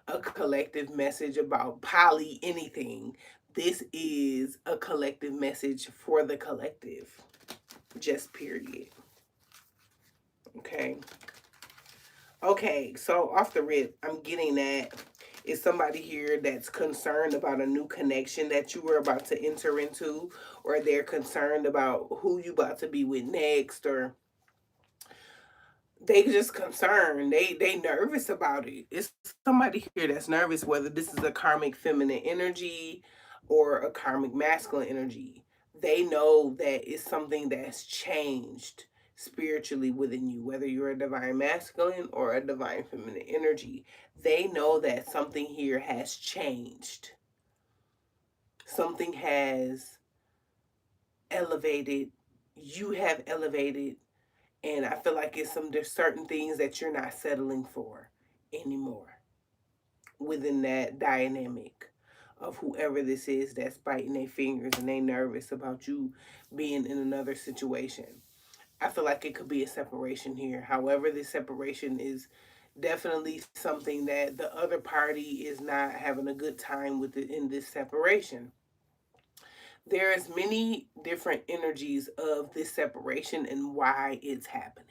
a collective message about poly anything. This is a collective message for the collective. Just period. Okay. Okay, so off the rip, I'm getting that is somebody here that's concerned about a new connection that you were about to enter into, or they're concerned about who you about to be with next, or they just concerned. They nervous about it. It's somebody here that's nervous, whether this is a karmic feminine energy or a karmic masculine energy. They know that it's something that's changed. spiritually within you, whether you're a divine masculine or a divine feminine energy. They know that something here has changed. Something has elevated. You have elevated. And I feel like there's certain things that you're not settling for anymore within that dynamic of whoever this is that's biting their fingers and they nervous about you being in another situation. I feel like it could be a separation here. However, this separation is definitely something that the other party is not having a good time with it in this separation. There is many different energies of this separation and why it's happening.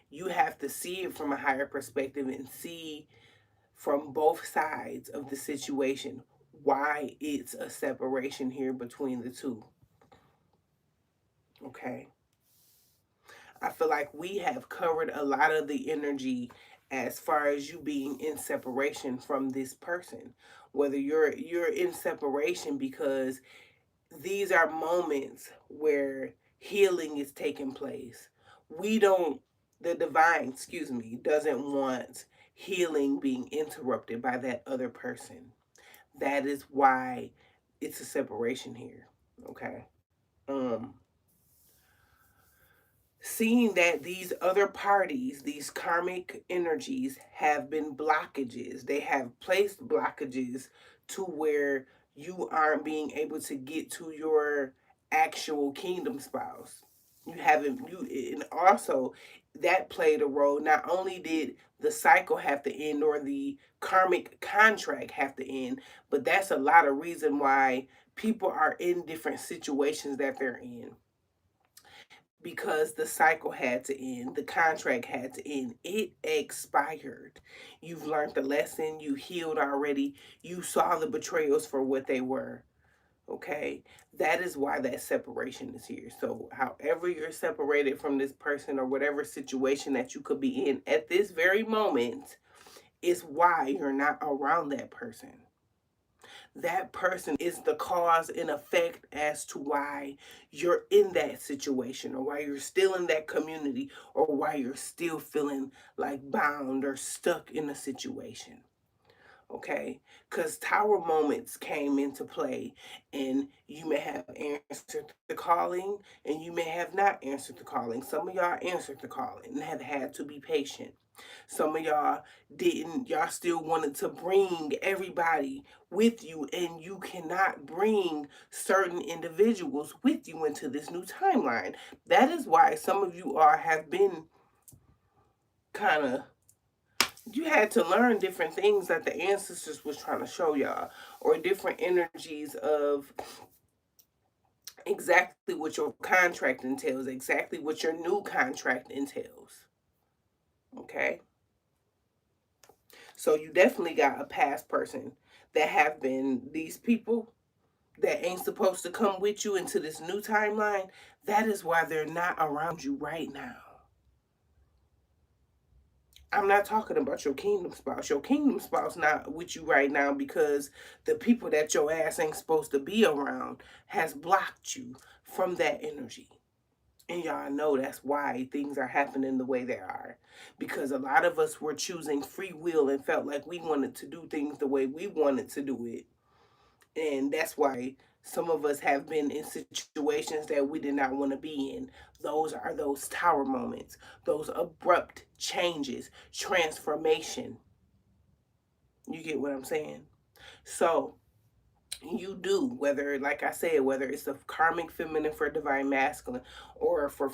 You have to see it from a higher perspective and see from both sides of the situation why it's a separation here between the two. Okay. I feel like we have covered a lot of the energy as far as you being in separation from this person. Whether you're in separation because these are moments where healing is taking place. We don't the divine, excuse me, doesn't want healing being interrupted by that other person. That is why it's a separation here. Okay. Um Seeing that these other parties, these karmic energies, have been blockages. They have placed blockages to where you aren't being able to get to your actual kingdom spouse. You haven't, and also that played a role. Not only did the cycle have to end or the karmic contract have to end, but that's a lot of reason why people are in different situations that they're in because the cycle had to end, the contract had to end. It expired. You've learned the lesson, you healed already, you saw the betrayals for what they were. Okay, that is why that separation is here. So, however, you're separated from this person or whatever situation that you could be in at this very moment, is why you're not around that person. That person is the cause and effect as to why you're in that situation or why you're still in that community or why you're still feeling like bound or stuck in a situation. Okay, because tower moments came into play, and you may have answered the calling and you may have not answered the calling. Some of y'all answered the calling and have had to be patient. Some of y'all didn't, y'all still wanted to bring everybody with you, and you cannot bring certain individuals with you into this new timeline. That is why some of you are have been kind of, you had to learn different things that the ancestors was trying to show y'all, or different energies of exactly what your contract entails, exactly what your new contract entails. Okay, so you definitely got a past person that have been these people that ain't supposed to come with you into this new timeline. That is why they're not around you right now. I'm not talking about your kingdom spouse. Your kingdom spouse not with you right now because the people that your ass ain't supposed to be around has blocked you from that energy. And y'all know that's why things are happening the way they are. Because a lot of us were choosing free will and felt like we wanted to do things the way we wanted to do it. And that's why some of us have been in situations that we did not want to be in. Those are those tower moments, those abrupt changes, transformation. You get what I'm saying? So, you do, whether, like I said, whether it's a karmic feminine for divine masculine or for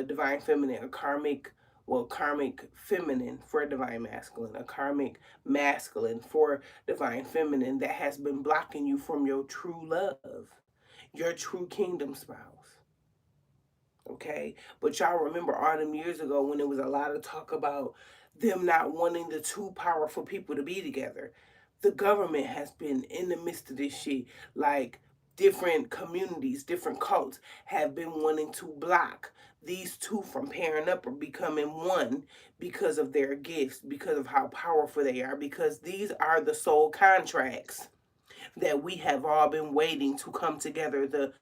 divine feminine, a karmic, well, karmic feminine for divine masculine, a karmic masculine for divine feminine that has been blocking you from your true love, your true kingdom spouse. Okay, but y'all remember all them years ago when there was a lot of talk about them not wanting the two powerful people to be together. The government has been in the midst of this shit. Like, different communities, different cults have been wanting to block these two from pairing up or becoming one because of their gifts, because of how powerful they are, because these are the soul contracts that we have all been waiting to come together, the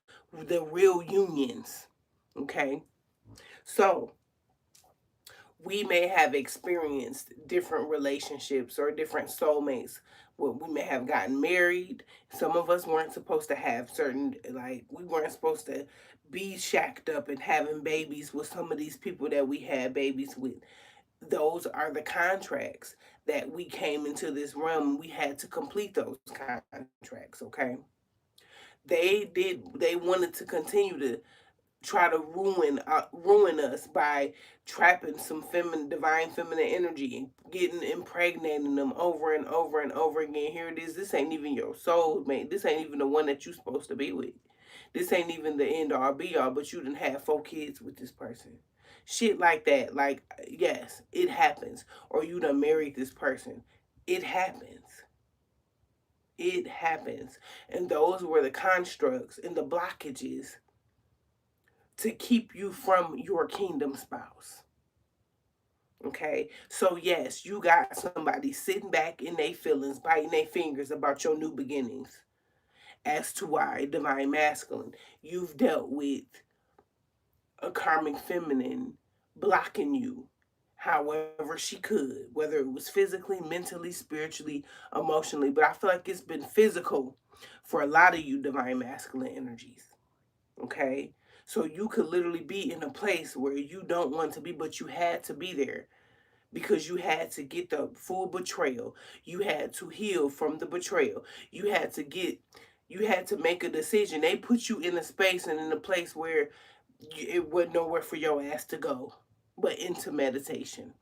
real unions. Okay, So we may have experienced different relationships or different soulmates. Well, we may have gotten married. Some of us weren't supposed to have certain, like, we weren't supposed to be shacked up and having babies with some of these people that we had babies with. Those are the contracts that we came into this realm. We had to complete those contracts, okay? They wanted to continue to try to ruin us by trapping some divine feminine energy and getting impregnating them over and over and over again. Here it is. This ain't even your soul mate. This ain't even the one that you supposed to be with. This ain't even the end all be all, but you done had 4 kids with this person. Shit like that. Like, yes, it happens. Or you done married this person. It happens. It happens. And those were the constructs and the blockages to keep you from your kingdom spouse. Okay, so yes, you got somebody sitting back in their feelings, biting their fingers about your new beginnings. As to why, divine masculine, you've dealt with a karmic feminine blocking you however she could, whether it was physically, mentally, spiritually, emotionally. But I feel like it's been physical for a lot of you divine masculine energies. Okay, so you could literally be in a place where you don't want to be, but you had to be there because you had to get the full betrayal. You had to heal from the betrayal. You had to make a decision. They put you in a space and in a place where it wasn't nowhere for your ass to go but into meditation.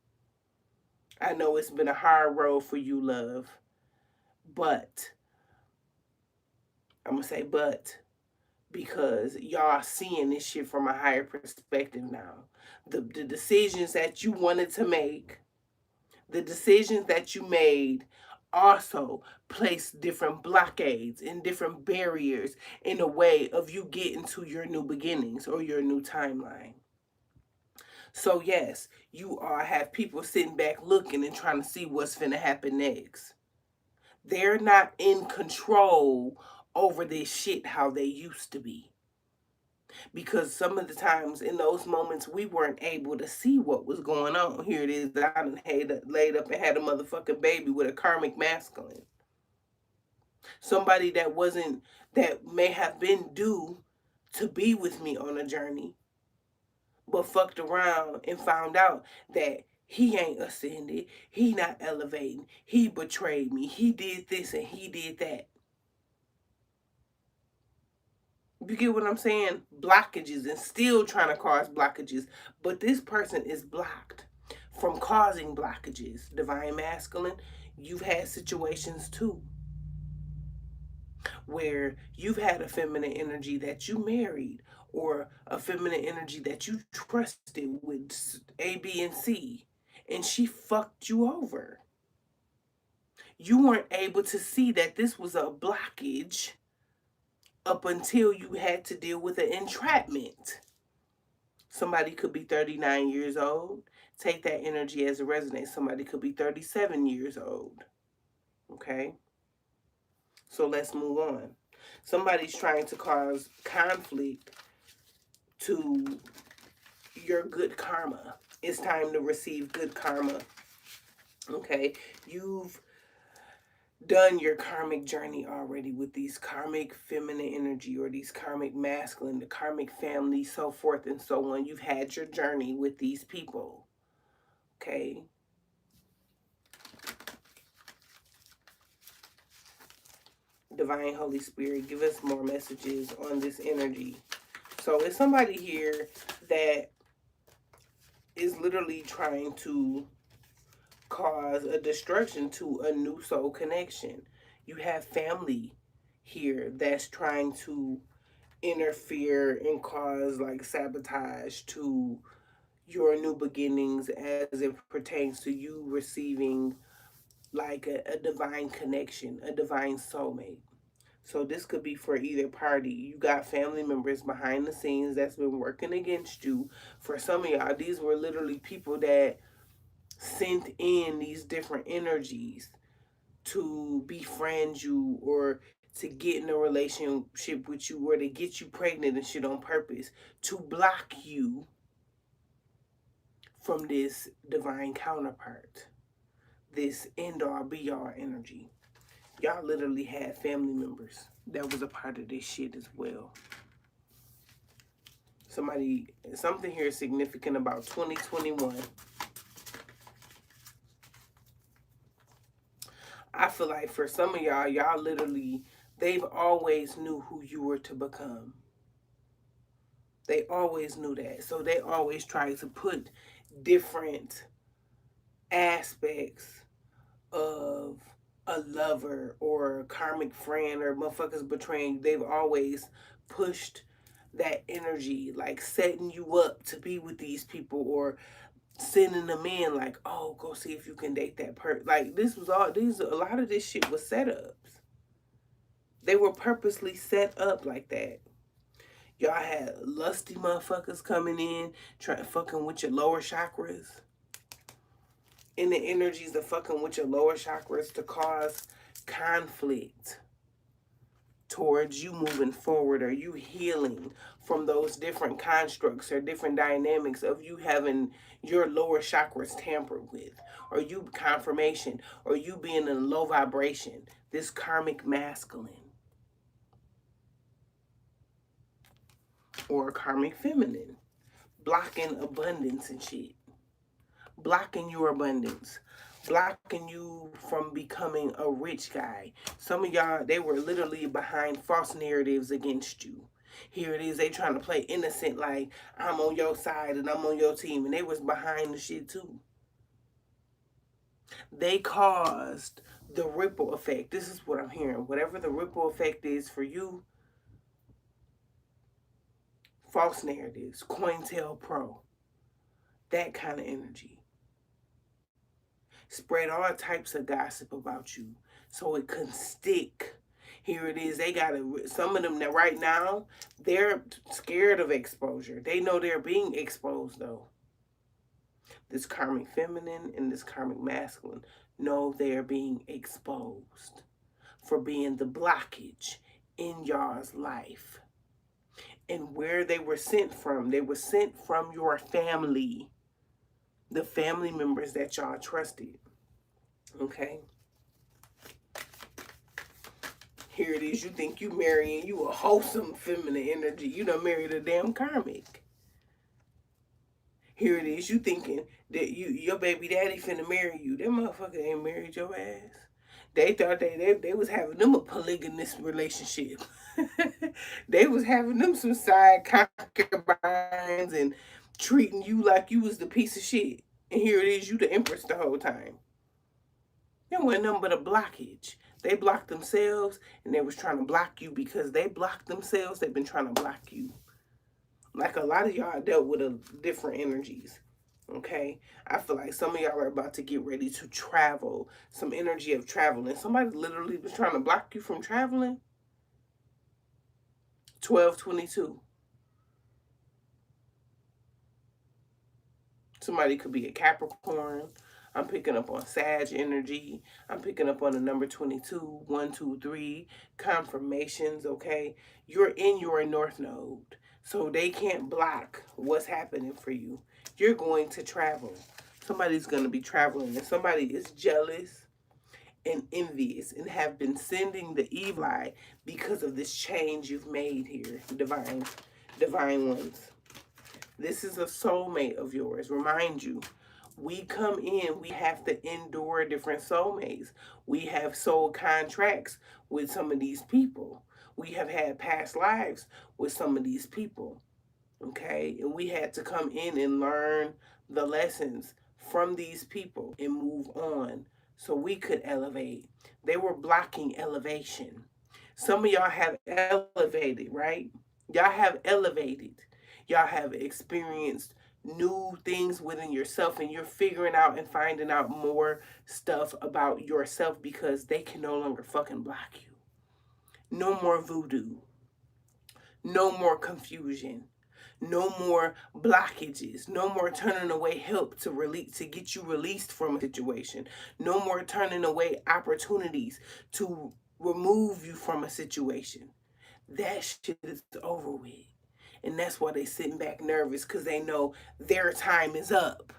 I know it's been a hard road for you, love, but I'm gonna say because y'all seeing this shit from a higher perspective now. The decisions that you wanted to make, the decisions that you made also place different blockades and different barriers in a way of you getting to your new beginnings or your new timeline. So yes, you all have people sitting back looking and trying to see what's finna happen next. They're not in control over this shit how they used to be. Because some of the times in those moments we weren't able to see what was going on. Here it is, I done laid up and had a motherfucking baby with a karmic masculine. Somebody that may have been due to be with me on a journey, but fucked around and found out that he ain't ascended, he not elevating, he betrayed me, he did this and he did that. You get what I'm saying? Blockages and still trying to cause blockages. But this person is blocked from causing blockages. Divine masculine, you've had situations too where you've had a feminine energy that you married or a feminine energy that you trusted with A, B, and C, and she fucked you over. You weren't able to see that this was a blockage up until you had to deal with an entrapment. Somebody could be 39 years old. Take that energy as a resonance. Somebody could be 37 years old. Okay? So let's move on. Somebody's trying to cause conflict to your good karma. It's time to receive good karma. Okay? You've done your karmic journey already with these karmic feminine energy or these karmic masculine, the karmic family, so forth and so on. You've had your journey with these people. Okay? Divine Holy Spirit, give us more messages on this energy. So it's somebody here that is literally trying to cause a destruction to a new soul connection. You have family here that's trying to interfere and cause like sabotage to your new beginnings as it pertains to you receiving like a divine connection, a divine soulmate. So this could be for either party. You got family members behind the scenes that's been working against you. For some of y'all, these were literally people that sent in these different energies to befriend you or to get in a relationship with you or to get you pregnant and shit on purpose to block you from this divine counterpart, this end all be all energy. Y'all literally had family members that was a part of this shit as well. Something here is significant about 2021. I feel like for some of y'all literally, they've always knew who you were to become. They always knew that. So they always tried to put different aspects of a lover or a karmic friend or motherfuckers betraying you. They've always pushed that energy, like setting you up to be with these people or sending them in like, oh, go see if you can date that person. Like a lot of this shit was setups. They were purposely set up like that. Y'all had lusty motherfuckers coming in, trying fucking with your lower chakras. And the energies of fucking with your lower chakras to cause conflict towards you moving forward or you healing from those different constructs or different dynamics of you having your lower chakras tampered with, or you confirmation, or you being in a low vibration, this karmic masculine or karmic feminine, blocking abundance and shit, blocking your abundance, blocking you from becoming a rich guy. Some of y'all, they were literally behind false narratives against you. Here it is, they trying to play innocent like I'm on your side and I'm on your team, and they was behind the shit too. They caused the ripple effect. This is what I'm hearing. Whatever the ripple effect is for you, false narratives, COINTELPRO, that kind of energy. Spread all types of gossip about you so it can stick. Here it is. They got some of them that right now, they're scared of exposure. They know they're being exposed though. This karmic feminine and this karmic masculine know they're being exposed for being the blockage in y'all's life. And where they were sent from your family, the family members that y'all trusted. Okay? Here it is, you think you marrying, you a wholesome feminine energy. You done married a damn karmic. Here it is, you thinking that your baby daddy finna marry you. That motherfucker ain't married your ass. They thought they was having them a polygamous relationship. They was having them some side concubines and treating you like you was the piece of shit. And here it is, you the empress the whole time. There wasn't nothing but a blockage. They blocked themselves and they was trying to block you because they blocked themselves. They've been trying to block you. Like a lot of y'all dealt with different energies. Okay? I feel like some of y'all are about to get ready to travel. Some energy of traveling. Somebody literally was trying to block you from traveling. 1222. Somebody could be a Capricorn. I'm picking up on Sag energy. I'm picking up on the number 22, 1, 2, 3, confirmations, okay? You're in your North Node, so they can't block what's happening for you. You're going to travel. Somebody's going to be traveling, and somebody is jealous and envious and have been sending the evil eye because of this change you've made here, divine ones. This is a soulmate of yours. Remind you, we come in, we have to endure different soulmates. We have soul contracts with some of these people. We have had past lives with some of these people. Okay? And we had to come in and learn the lessons from these people and move on so we could elevate. They were blocking elevation. Some of y'all have elevated, right? Y'all have elevated. Y'all have experienced new things within yourself and you're figuring out and finding out more stuff about yourself because they can no longer fucking block you. No more voodoo. No more confusion. No more blockages. No more turning away help to get you released from a situation. No more turning away opportunities to remove you from a situation. That shit is over with. And that's why they sitting back nervous because they know their time is up.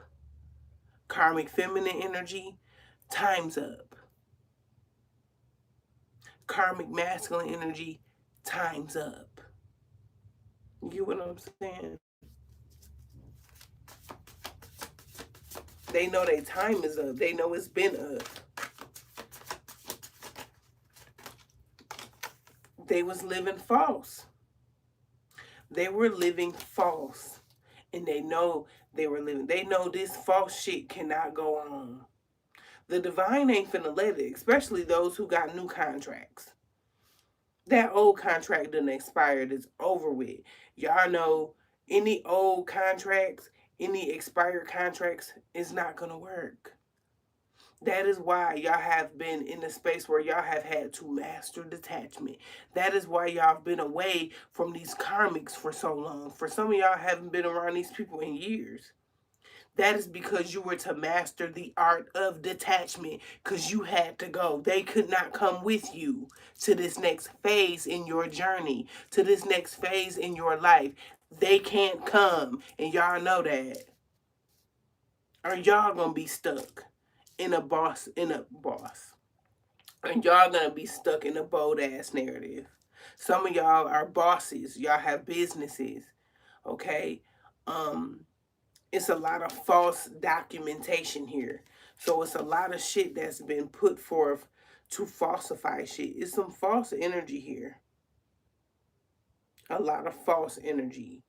Karmic feminine energy, time's up. Karmic masculine energy, time's up. You get what I'm saying? They know their time is up. They know it's been up. They was living false. They were living false. And they know they were living. They know this false shit cannot go on. The divine ain't finna let it, especially those who got new contracts. That old contract done expired. It's over with. Y'all know any old contracts, any expired contracts is not gonna work. That is why y'all have been in a space where y'all have had to master detachment. That is why y'all have been away from these karmics for so long. For some of y'all haven't been around these people in years. That is because you were to master the art of detachment, because you had to go. They could not come with you to this next phase in your journey, to this next phase in your life. They can't come, and y'all know that. Or y'all gonna be stuck in a boss. And y'all gonna be stuck in a bold ass narrative. Some of y'all are bosses. Y'all have businesses. Okay? It's a lot of false documentation here. So it's a lot of shit that's been put forth to falsify shit. It's some false energy here. A lot of false energy.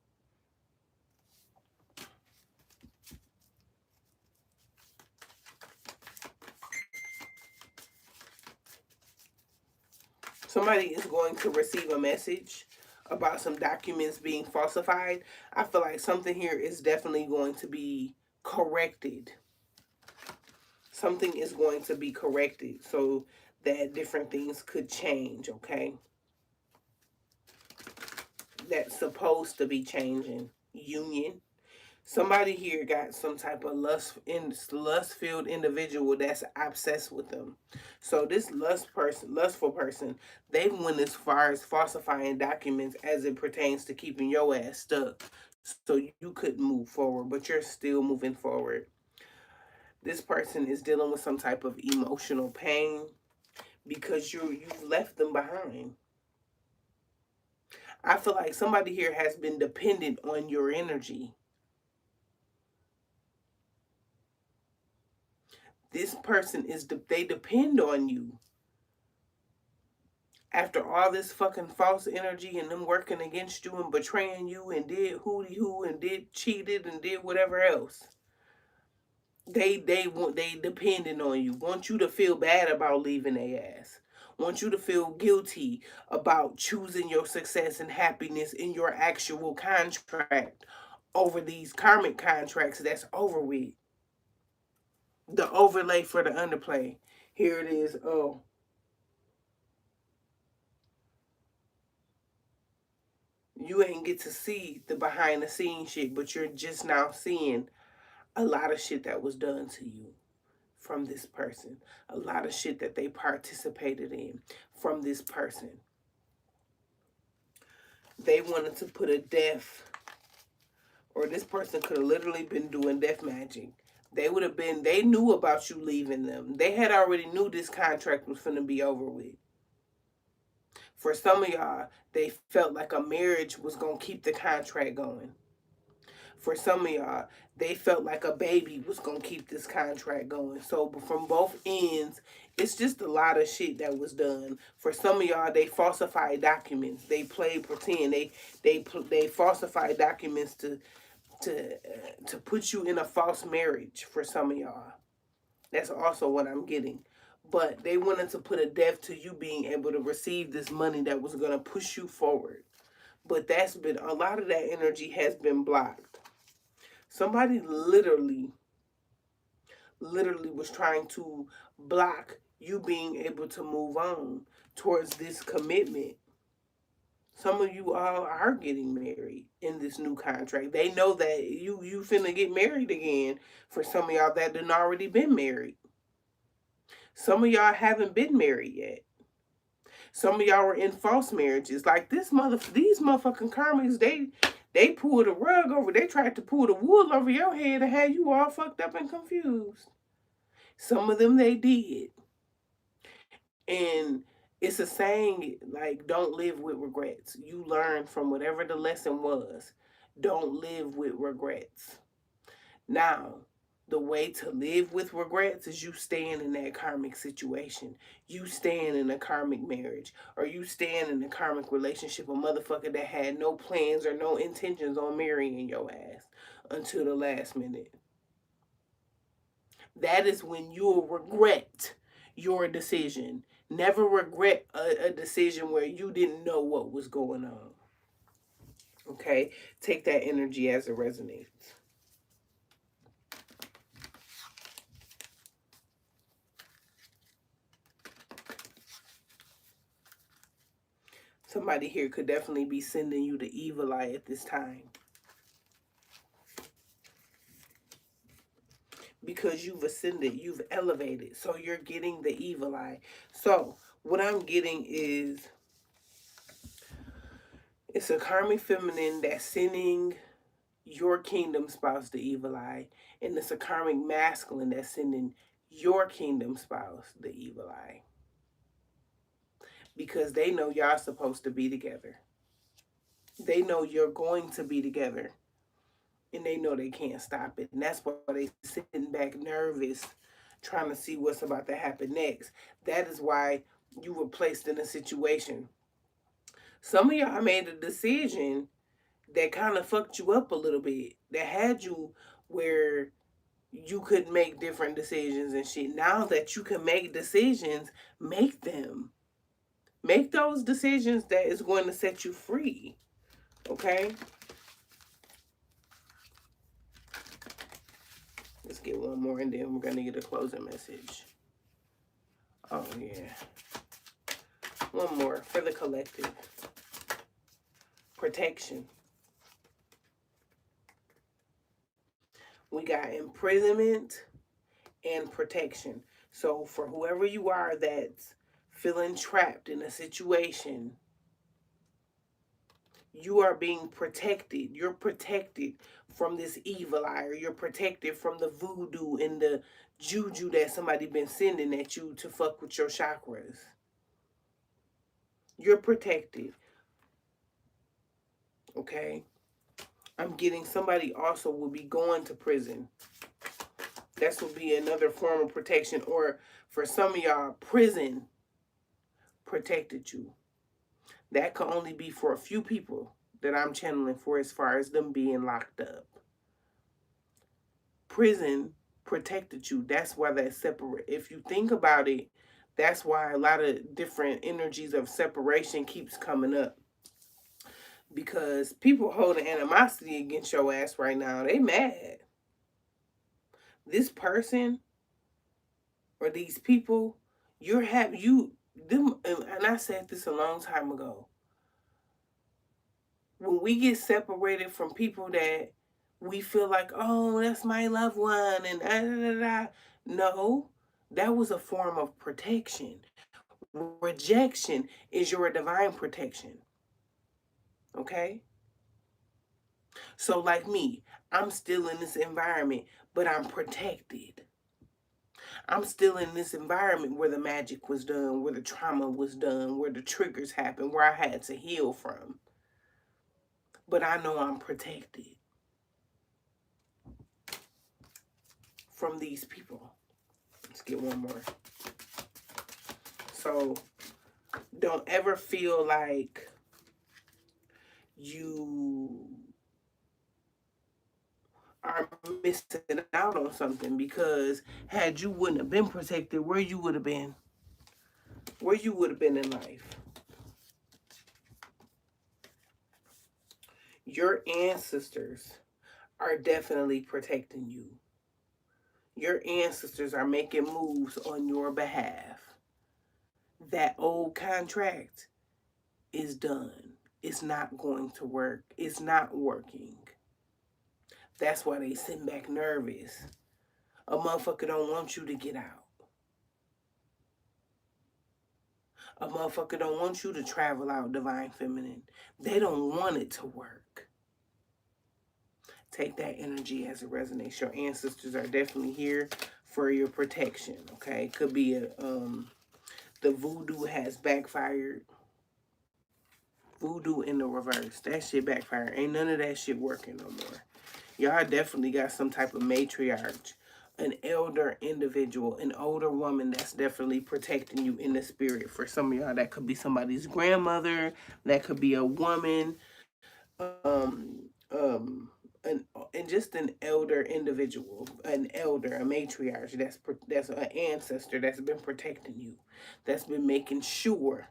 Somebody is going to receive a message about some documents being falsified. I feel like something here is definitely going to be corrected. Something is going to be corrected so that different things could change, okay? That's supposed to be changing. Union. Somebody here got some type of lust-filled individual that's obsessed with them. So this lustful person, they went as far as falsifying documents as it pertains to keeping your ass stuck. So you couldn't move forward, but you're still moving forward. This person is dealing with some type of emotional pain because you've left them behind. I feel like somebody here has been dependent on your energy. This person they depend on you. After all this fucking false energy and them working against you and betraying you and did who and did cheated and did whatever else. They depending on you. Want you to feel bad about leaving their ass. Want you to feel guilty about choosing your success and happiness in your actual contract over these karmic contracts that's over with. The overlay for the underplay. Here it is. Oh. You ain't get to see the behind the scenes shit, but you're just now seeing a lot of shit that was done to you from this person. A lot of shit that they participated in from this person. They wanted to put a death, or this person could have literally been doing death magic. They knew about you leaving them. They had already knew this contract was finna be over with. For some of y'all, they felt like a marriage was gonna keep the contract going. For some of y'all, they felt like a baby was going to keep this contract going. So from both ends, it's just a lot of shit that was done. For some of y'all, they falsified documents. They played pretend. They falsified documents to put you in a false marriage for some of y'all. That's also what I'm getting. But they wanted to put a death to you being able to receive this money that was going to push you forward. But that's been, a lot of that energy has been blocked. Somebody literally was trying to block you being able to move on towards this commitment. Some of you all are getting married in this new contract. They know that you finna get married again. For some of y'all that done already been married. Some of y'all haven't been married yet. Some of y'all were in false marriages. Like these motherfucking karmics, They pulled the rug over. They tried to pull the wool over your head and had you all fucked up and confused. Some of them they did. And it's a saying like, don't live with regrets. You learn from whatever the lesson was. Don't live with regrets. Now, the way to live with regrets is you staying in that karmic situation. You staying in a karmic marriage. Or you staying in a karmic relationship. A motherfucker that had no plans or no intentions on marrying your ass until the last minute. That is when you'll regret your decision. Never regret a decision where you didn't know what was going on. Okay? Take that energy as it resonates. Somebody here could definitely be sending you the evil eye at this time. Because you've ascended, you've elevated. So you're getting the evil eye. So what I'm getting is, it's a karmic feminine that's sending your kingdom spouse the evil eye. And it's a karmic masculine that's sending your kingdom spouse the evil eye. Because they know y'all supposed to be together. They know you're going to be together. And they know they can't stop it. And that's why they sitting back nervous, trying to see what's about to happen next. That is why you were placed in a situation. Some of y'all made a decision that kind of fucked you up a little bit. That had you where you could make different decisions and shit. Now that you can make decisions, make them. Make those decisions that is going to set you free. Okay? Let's get one more and then we're going to get a closing message. Oh, yeah. One more for the collective. Protection. We got imprisonment and protection. So for whoever you are that's feeling trapped in a situation, you are being protected. You're protected from this evil eye, or you're protected from the voodoo and the juju that somebody been sending at you to fuck with your chakras. You're protected. Okay? I'm getting somebody also will be going to prison. That will be another form of protection. Or for some of y'all, prison protected you. That could only be for a few people that I'm channeling for as far as them being locked up. Prison protected you. That's why that's separate. If you think about it, that's why a lot of different energies of separation keeps coming up. Because people holding animosity against your ass right now, they mad. This person or these people, them, and I said this a long time ago. When we get separated from people that we feel like, oh, that's my loved one, and da, da, da, da. No, that was a form of protection. Rejection is your divine protection. Okay? So like me, I'm still in this environment, but I'm protected. I'm still in this environment where the magic was done, where the trauma was done, where the triggers happened, where I had to heal from. But I know I'm protected from these people. Let's get one more. So don't ever feel like you are missing out on something, because had you wouldn't have been protected, where you would have been. Where you would have been in life. Your ancestors are definitely protecting you. Your ancestors are making moves on your behalf. That old contract is done. It's not going to work. It's not working. That's why they sit back nervous. A motherfucker don't want you to get out. A motherfucker don't want you to travel out, divine feminine. They don't want it to work. Take that energy as it resonates. Your ancestors are definitely here for your protection, okay? Could be the voodoo has backfired. Voodoo in the reverse. That shit backfired. Ain't none of that shit working no more. Y'all definitely got some type of matriarch, an elder individual, an older woman that's definitely protecting you in the spirit. For some of y'all, that could be somebody's grandmother. That could be a woman. Um, um, and just an elder individual, an elder, a matriarch that's an ancestor that's been protecting you, that's been making sure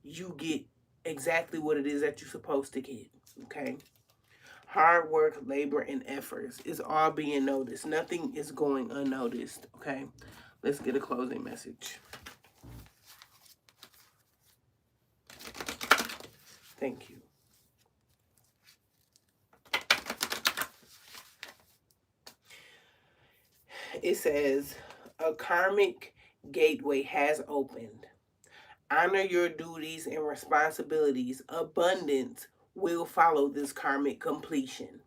you get exactly what it is that you're supposed to get. Okay. Hard work, labor, and efforts is all being noticed. Nothing is going unnoticed. Okay. Let's get a closing message. Thank you. It says, a karmic gateway has opened. Honor your duties and responsibilities. Abundance will follow this karmic completion.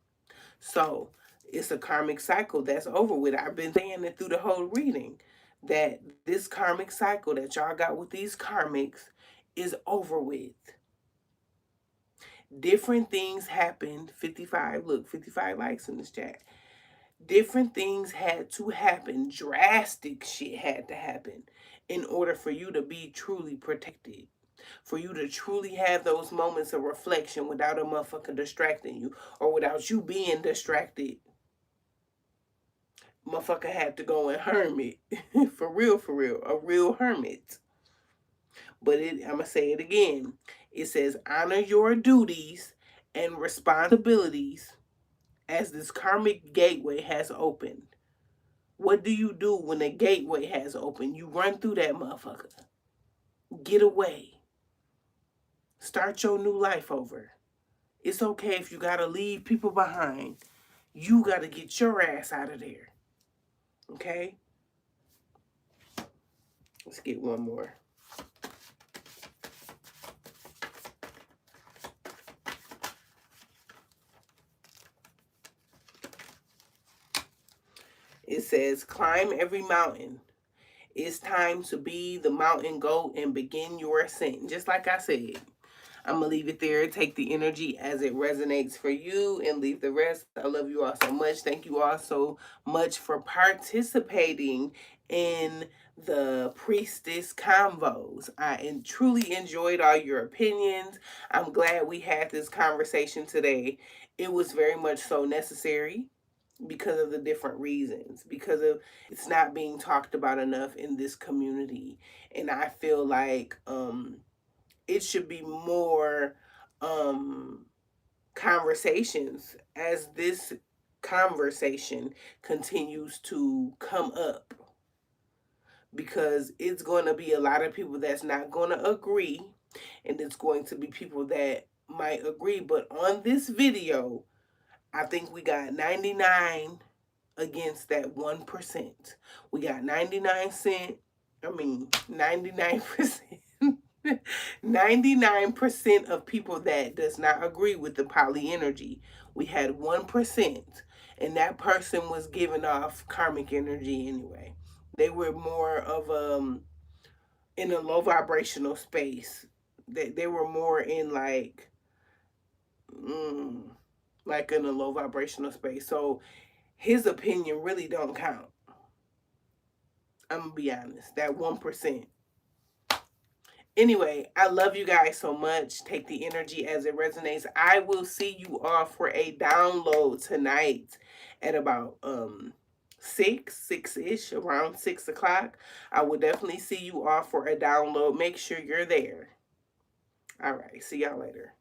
So it's a karmic cycle that's over with. I've been saying it through the whole reading that this karmic cycle that y'all got with these karmics is over with. Different things happened. 55, look, 55 likes in this chat. Different things had to happen. Drastic shit had to happen in order for you to be truly protected. For you to truly have those moments of reflection without a motherfucker distracting you or without you being distracted. Motherfucker had to go and hermit. For real, a real hermit. But I'm going to say it again. It says, honor your duties and responsibilities as this karmic gateway has opened. What do you do when the gateway has opened? You run through that motherfucker. Get away. Start your new life over. It's okay if you got to leave people behind. You got to get your ass out of there. Okay? Let's get one more. It says, climb every mountain. It's time to be the mountain goat and begin your ascent. Just like I said, I'm going to leave it there. Take the energy as it resonates for you and leave the rest. I love you all so much. Thank you all so much for participating in the Priestess Convos. I truly enjoyed all your opinions. I'm glad we had this conversation today. It was very much so necessary because of the different reasons, because of it's not being talked about enough in this community. And I feel like it should be more conversations as this conversation continues to come up, because it's going to be a lot of people that's not going to agree, and it's going to be people that might agree. But on this video, I think we got 99 against that 1%. We got 99%. 99% of people that does not agree with the poly energy. We had 1%, and that person was giving off karmic energy anyway. They were more of in a low vibrational space. They were more in like in a low vibrational space. So his opinion really don't count. I'm gonna be honest. That 1%. Anyway, I love you guys so much. Take the energy as it resonates. I will see you all for a download tonight at about 6-ish, around 6 o'clock. I will definitely see you all for a download. Make sure you're there. All right. See y'all later.